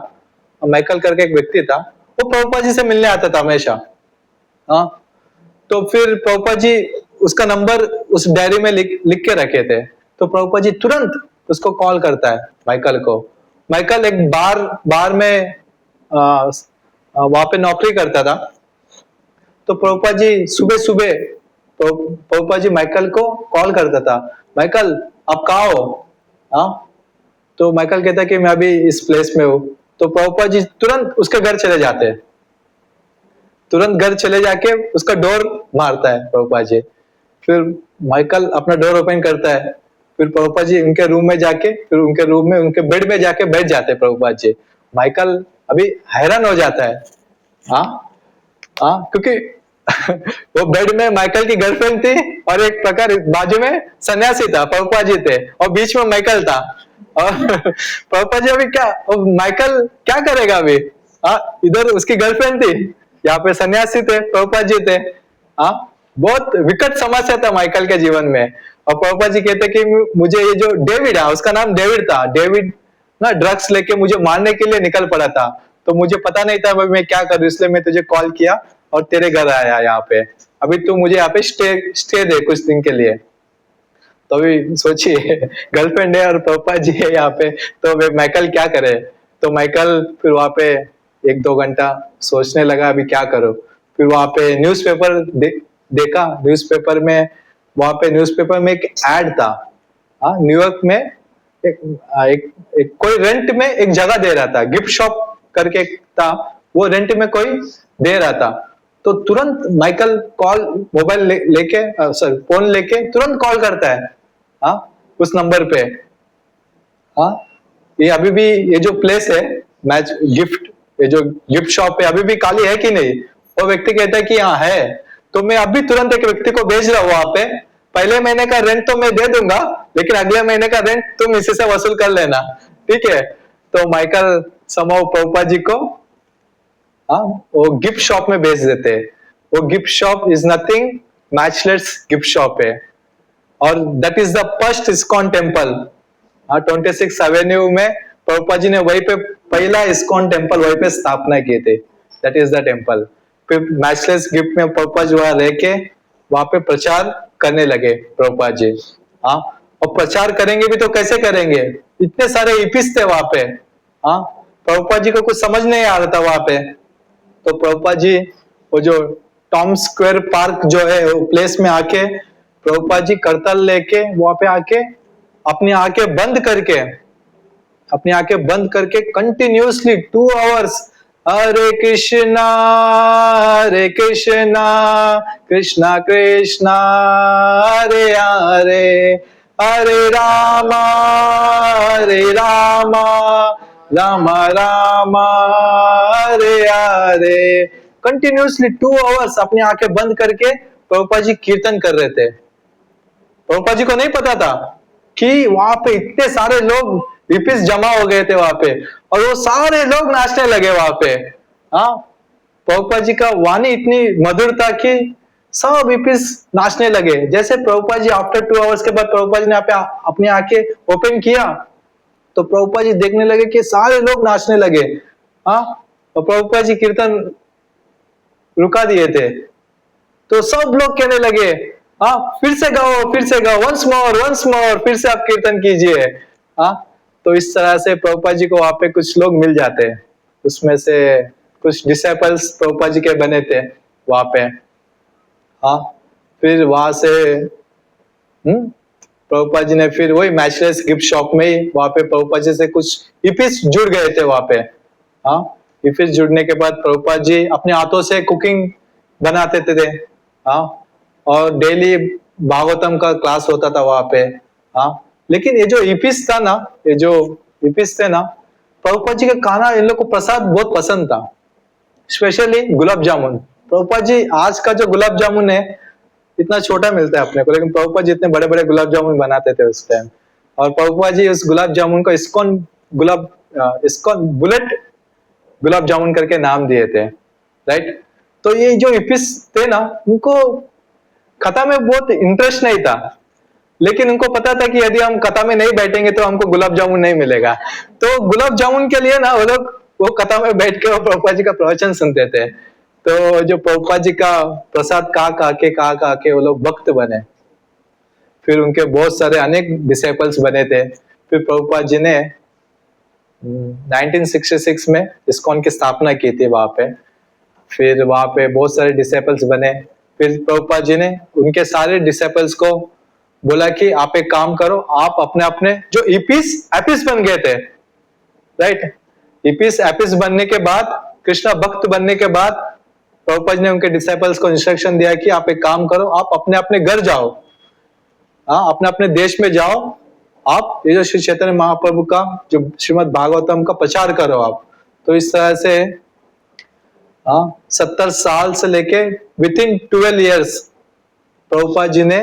माइकल करके एक व्यक्ति था, वो प्रभुपाद जी से मिलने आता था हमेशा। हाँ, तो फिर प्रभुपाद जी उसका नंबर उस डायरी में लिख के रखे थे। तो प्रभुपाद जी तुरंत उसको कॉल करता है माइकल को। माइकल एक बार में वहां पे नौकरी करता था। तो प्रभुपाद जी सुबह सुबह प्रभुपाद जी माइकल को कॉल करता था, माइकल आप कहाँ हो। हाँ, तो माइकल कहता है कि मैं अभी इस प्लेस में हूँ। तो प्रभुपाद जी तुरंत उसके घर चले जाते हैं, तुरंत घर चले जाके उसका डोर मारता है प्रभुपाद जी। फिर माइकल अपना डोर ओपन करता है, फिर प्रभुपाद जी उनके रूम में जाके, फिर उनके रूम में उनके बेड में जाके बैठ जाते हैं प्रभुपाद जी। माइकल अभी हैरान हो जाता है। हाँ हाँ, क्योंकि वो बेड में माइकल की गर्लफ्रेंड थी और एक प्रकार बाजू में सन्यासी था, प्रभुपाद जी थे, और बीच में माइकल था। और प्रभुपाद जी अभी क्या, माइकल क्या करेगा अभी। हाँ, इधर उसकी गर्लफ्रेंड थी, यहाँ पे सन्यासी थे, प्रभुपाद जी थे। हाँ, बहुत विकट समस्या था माइकल के जीवन में। और प्रभुपाद जी कहते कि मुझे ये जो डेविड है, उसका नाम डेविड था, डेविड ना ड्रग्स लेके मुझे मारने के लिए निकल पड़ा था। तो मुझे पता नहीं था मैं क्या करूं, इसलिए मैं तुझे कॉल किया और तेरे घर आया यहाँ पे। अभी तू मुझे यहाँ पे स्टे दे कुछ दिन के लिए। तो अभी सोचिए, गर्लफ्रेंड है और प्रभुपाद जी है यहाँ पे, तो वे माइकल क्या करे। तो माइकल फिर वहां पे 1-2 घंटा सोचने लगा अभी क्या करो। फिर वहां पे न्यूज़पेपर देखा, न्यूज़पेपर में एक एड था। हाँ, न्यूयॉर्क में एक कोई रेंट में एक जगह दे रहा था, गिफ्ट शॉप करके था, वो रेंट में कोई दे रहा था। तो तुरंत माइकल मोबाइल लेके फोन लेके तुरंत कॉल करता है। हाँ, उस नंबर पे। हाँ, ये अभी भी ये जो प्लेस है मैच गिफ्ट, ये जो गिफ्ट शॉप है अभी भी खाली है कि नहीं। वो व्यक्ति कहता है कि हाँ है। तो मैं अभी तुरंत एक व्यक्ति को भेज रहा हूँ वहां पे, पहले महीने का रेंट तो मैं दे दूंगा, लेकिन अगले महीने का रेंट तुम इसी से वसूल कर लेना, ठीक है। तो माइकल समहाउ प्रभुपाद जी को वो गिफ्ट शॉप में भेज देते हैं। वो gift shop is nothing, matchless gift shop है, और that is the first ISKCON temple. 26 avenue में प्रभुपाद जी ने वहीं पे पहला इस्कॉन टेम्पल वहीं पे स्थापना किए थे, दैट इज द टेम्पल। फिर मैचलेस गिफ्ट में प्रभुपाद जी वहां रह के वहां पे प्रचार करने लगे प्रभुपाद जी। हाँ, और प्रचार करेंगे भी तो कैसे करेंगे, इतने सारे इपिस थे वहां पे। हाँ, प्रभुपाद जी को कुछ समझ नहीं आ रहा था वहां पे। तो प्रभुपाद जी वो जो टॉम स्क्वायर पार्क जो है वो प्लेस में आके प्रभुपाद जी करताल लेके वहां पे आके अपनी आंखें बंद करके कंटिन्यूअसली 2 आवर्स हरे कृष्णा कृष्णा कृष्णा हरे हरे हरे रामा हरे रामा राम राम हरे हरे। कंटिन्यूसली 2 आवर्स अपनी आंखें बंद करके प्रभुपाद जी कीर्तन कर रहे थे। प्रभुपाद जी को नहीं पता था कि वहां पे इतने सारे लोग हिप्पीज जमा हो गए थे वहां पे, और वो सारे लोग नाचने लगे वहां पे। हाँ, प्रभुपाद जी का वाणी इतनी मधुर था कि सब हिप्पीज नाचने लगे। जैसे प्रभुपाद जी आफ्टर 2 आवर्स के बाद प्रभुपाद जी ने अपनी आंखें ओपन किया तो प्रभुपाद जी देखने लगे कि सारे लोग नाचने लगे। हाँ, और प्रभुपाद जी कीर्तन रुका दिए थे तो सब लोग कहने लगे, हाँ फिर से गाओ, वंस मोर, फिर से आप कीर्तन कीजिए। हाँ, तो इस तरह से प्रभुपाद जी को वहां पे कुछ लोग मिल जाते हैं, उसमें से कुछ डिसाइपल्स प्रभुपाद जी के बने थे वहां पे। हाँ, फिर वहां से प्रभुपाद जी ने फिर वही मैचलेस गिफ्ट शॉप में ही वहां पे प्रभुपाद जी से कुछ हिप्पीज जुड़ गए थे वहां पे। हाँ, हिप्पीज जुड़ने के बाद प्रभुपाद जी अपने हाथों से कुकिंग बनाते थे। हाँ, और डेली भागवतम का क्लास होता था वहां पे। हाँ, लेकिन ये जो हिप्पीज था ना, ये जो हिप्पीज थे ना, प्रभुपाद जी का खाना इन लोग को प्रसाद बहुत पसंद था, स्पेशली गुलाब जामुन। प्रभुपाद जी आज का जो गुलाब जामुन है इतना छोटा मिलता है अपने को, लेकिन प्रभुपाद जी इतने बड़े बड़े गुलाब जामुन बनाते थे उस टाइम। और प्रभुपाद जी उस गुलाब जामुन को इस्कॉन बुलेट गुलाब जामुन करके नाम दिए थे, राइट। तो ये जो हिप्पीज थे ना, उनको कथा में बहुत इंटरेस्ट नहीं था, लेकिन उनको पता था कि यदि हम कथा में नहीं बैठेंगे तो हमको गुलाब जामुन नहीं मिलेगा। तो गुलाब जामुन के लिए ना वो लोग वो कथा में बैठ के वो प्रभुपाद जी का प्रवचन सुनते थे। तो जो प्रभुपाद जी का प्रसाद खा के वो लोग भक्त बने। फिर उनके बहुत सारे अनेक डिसाइपल्स बने थे। फिर प्रभुपाद जी ने 1966 में इस्कॉन की स्थापना की थी वहां पे। फिर वहां पे बहुत सारे डिसाइपल्स बने। फिर प्रभुपाद जी ने उनके सारे डिसाइपल्स को बोला कि आप एक काम करो, आप अपने अपने जो एपिस बन गए थे, राइट। एपिस बनने के बाद, कृष्णा भक्त बनने के बाद प्रभुपाद जी ने उनके डिसाइपल्स को इंस्ट्रक्शन दिया कि आप एक काम करो, आप अपने अपने घर जाओ, हाँ अपने अपने देश में जाओ, आप ये जो श्री चैतन्य महाप्रभु का जो श्रीमद् भागवतम का प्रचार करो आप। तो इस तरह से 70 साल से लेके विथिन 12 ईयर्स प्रभुपाद जी ने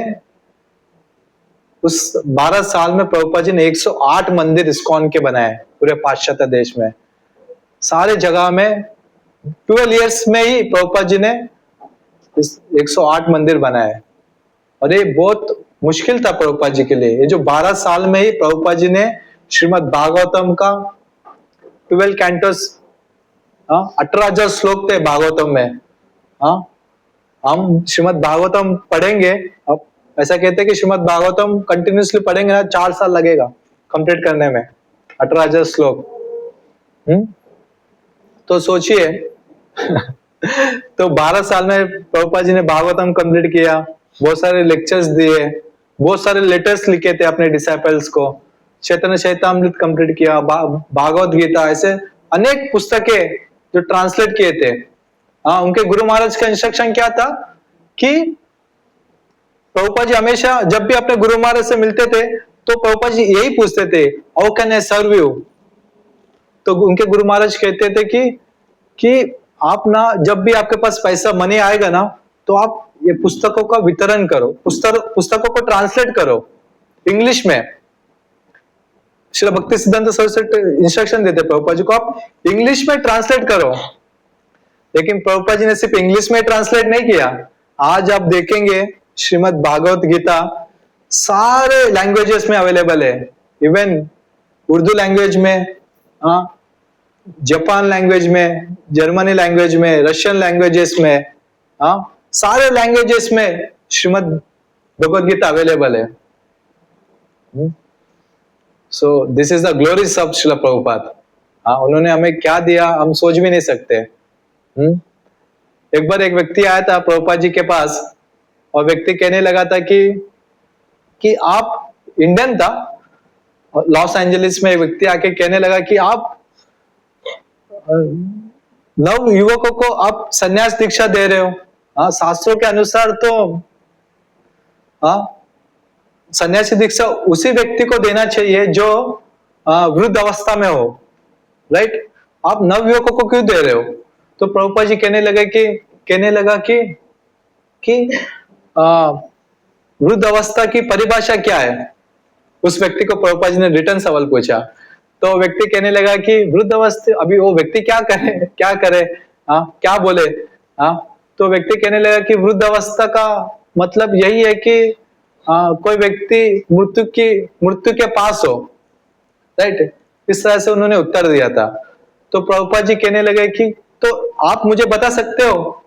उस 12 साल में प्रभुपाद जी ने 108 मंदिर इस्कॉन के बनाए पूरे पाश्चात्य देश में। सारे जगह में 12 ईयर्स में ही प्रभुपाद जी ने 108 मंदिर बनाए। और ये बहुत मुश्किल था प्रभुपाद जी के लिए। ये जो 12 साल में ही प्रभुपाद जी ने श्रीमद् भागवतम का 12 कैंटोस, 18,000 श्लोक थे भागवतम में। हम श्रीमद् भागवतम पढ़ेंगे, अब ऐसा कहते हैं कि श्रीमद् भागवतम कंटिन्यूसली पढ़ेंगे ना 4 साल लगेगा कंप्लीट करने में 18,000 श्लोक। तो सोचिए तो 12 साल में प्रभुपाद जी ने भागवतम कंप्लीट किया, बहुत सारे लेक्चर्स दिए, बहुत सारे लेटर्स लिखे थे अपने डिसाइपल्स को, चैतन्य चैतामृत कंप्लीट किया, भागवत गीता, ऐसे अनेक पुस्तकें जो ट्रांसलेट किए थे। उनके गुरु महाराज का इंस्ट्रक्शन क्या था कि प्रभुपाद जी हमेशा जब भी अपने गुरु महाराज से मिलते थे तो प्रभुपाद जी यही पूछते थे, how can I serve you. तो उनके गुरु महाराज कहते थे कि आप ना जब भी आपके पास पैसा मनी आएगा ना तो आप ये पुस्तकों का वितरण करो, पुस्तकों को ट्रांसलेट करो इंग्लिश में। श्रील भक्ति सिद्धांत सरस्वती इंस्ट्रक्शन देते प्रभुपाद जी को, आप इंग्लिश में ट्रांसलेट करो। लेकिन प्रभुपाद जी ने सिर्फ इंग्लिश में ट्रांसलेट नहीं किया। आज आप देखेंगे श्रीमद् भागवत गीता सारे लैंग्वेजेस में अवेलेबल है, इवन उर्दू लैंग्वेज में, जापान लैंग्वेज में, जर्मनी लैंग्वेज में, रशियन लैंग्वेजेस में, सारे लैंग्वेजेस में श्रीमद् भगवद गीता अवेलेबल है। So this is the glories of Srila Prabhupada. उन्होंने हमें क्या दिया हम सोच भी नहीं सकते। एक बार एक व्यक्ति आया था प्रभुपाद जी के पास और व्यक्ति कहने लगा था कि आप इंडियन था, लॉस एंजलिस में एक व्यक्ति आके कहने लगा कि आप नव युवकों को आप संन्यास दीक्षा दे रहे हो। शास्त्रों के अनुसार तो सन्यासी दीक्षा उसी व्यक्ति को देना चाहिए जो वृद्ध अवस्था में हो, राइट। आप नवयुवकों को क्यों दे रहे हो? तो प्रभुपाद जी कहने लगा कि वृद्ध अवस्था की परिभाषा क्या है? उस व्यक्ति को प्रभुपाद जी ने रिटर्न सवाल पूछा। तो व्यक्ति कहने लगा कि वृद्ध अवस्था, अभी वो व्यक्ति क्या करे, क्या बोले? तो व्यक्ति कहने लगा कि वृद्ध अवस्था का मतलब यही है कि कोई व्यक्ति मृत्यु के पास हो, राइट। इस तरह से उन्होंने उत्तर दिया था। तो प्रभुपाद जी कहने लगे कि तो आप मुझे बता सकते हो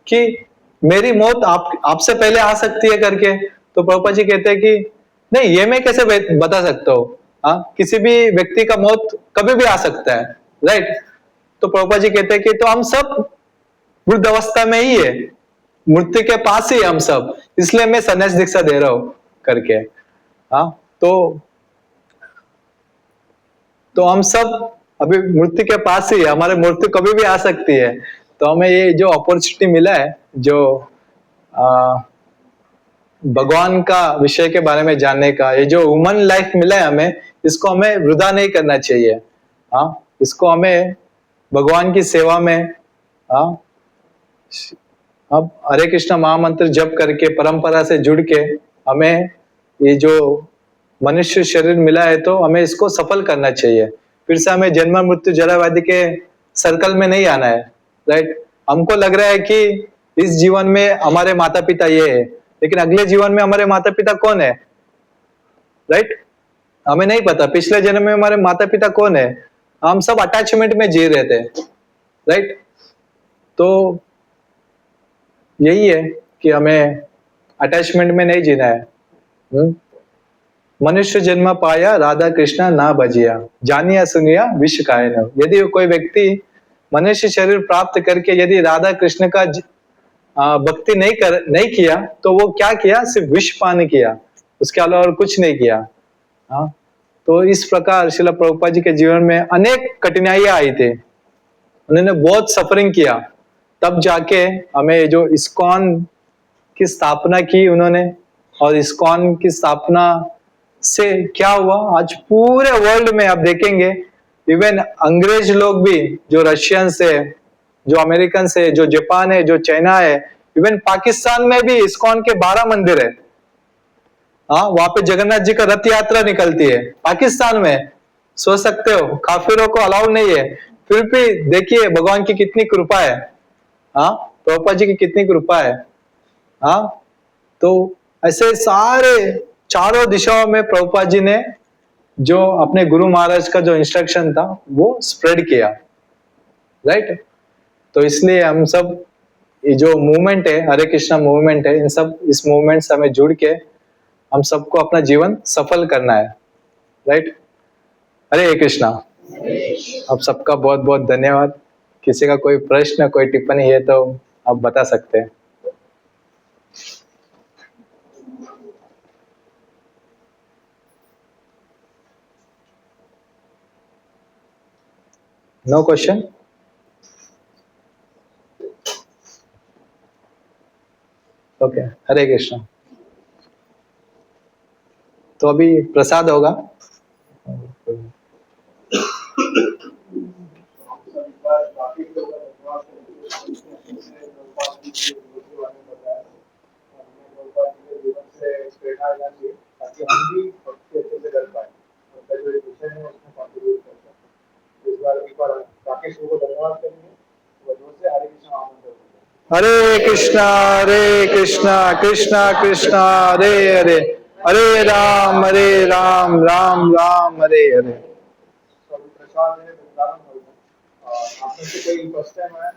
कि मेरी मौत आपसे पहले आ सकती है करके? तो प्रभुपाद जी कहते हैं कि नहीं, ये मैं कैसे बता सकता हूँ? किसी भी व्यक्ति का मौत कभी भी आ सकता है, राइट। तो प्रभुपाद जी कहते हैं कि तो हम सब वृद्ध अवस्था में ही है, मृत्यु के पास ही हम सब, इसलिए मैं संन्यास दीक्षा दे रहा हूं करके। तो हम सब अभी मृत्यु के पास ही है, हमारे मृत्यु कभी भी आ सकती है। तो हमें ये जो अपॉर्चुनिटी मिला है, जो भगवान का विषय के बारे में जानने का, ये जो ह्यूमन लाइफ मिला है हमें, इसको हमें वृथा नहीं करना चाहिए। इसको हमें भगवान की सेवा में, अब हरे कृष्ण महामंत्र जप करके परंपरा से जुड़ के हमें ये जो मनुष्य शरीर मिला है, तो हमें इसको सफल करना चाहिए। फिर से हमें जन्म मृत्यु जरा व्याधि के सर्कल में नहीं आना है, राइट। हमको लग रहा है कि इस जीवन में हमारे माता पिता ये है, लेकिन अगले जीवन में हमारे माता पिता कौन है, राइट। हमें नहीं पता पिछले जन्म में हमारे माता पिता कौन है। हम सब अटैचमेंट में जी रहे थे, राइट। तो यही है कि हमें अटैचमेंट में नहीं जीना है। मनुष्य जन्म पाया राधा कृष्ण ना भजिया, जानिया सुनिया विश्व काय न। यदि कोई व्यक्ति मनुष्य शरीर प्राप्त करके यदि राधा कृष्ण का भक्ति नहीं किया, तो वो क्या किया? सिर्फ विष पान किया, उसके अलावा और कुछ नहीं किया। तो इस प्रकार श्रील प्रभुपाद जी के जीवन में अनेक कठिनाइयां आई थी, उन्होंने बहुत सफरिंग किया, तब जाके हमें जो इस्कॉन की स्थापना की उन्होंने, और इस्कॉन की स्थापना से क्या हुआ, आज पूरे वर्ल्ड में आप देखेंगे, इवन अंग्रेज लोग भी, जो रशियन से, जो अमेरिकन से, जो जापान है, जो चाइना है, इवन पाकिस्तान में भी इस्कॉन के 12 मंदिर है। वहां पे जगन्नाथ जी का रथ यात्रा निकलती है पाकिस्तान में। सोच सकते हो, काफिरों को अलाउड नहीं है, फिर भी देखिए भगवान की कितनी कृपा है, प्रभुपाद जी की कितनी कृपा है। तो ऐसे सारे चारों दिशाओं में प्रभुपाद जी ने जो अपने गुरु महाराज का जो इंस्ट्रक्शन था वो स्प्रेड किया, राइट। तो इसलिए हम सब ये जो मूवमेंट है, हरे कृष्णा मूवमेंट है, इस मूवमेंट से हमें जुड़ के हम सबको अपना जीवन सफल करना है, राइट। हरे कृष्णा। आप सबका बहुत बहुत धन्यवाद। किसी का कोई प्रश्न, कोई टिप्पणी है तो आप बता सकते हैं। No question? Okay, Hare Krishna. तो अभी प्रसाद होगा। हरे कृष्णा कृष्णा कृष्णा हरे हरे, हरे राम राम राम हरे हरे। प्रसाद है, आपने से कोई फर्स्ट टाइम आया?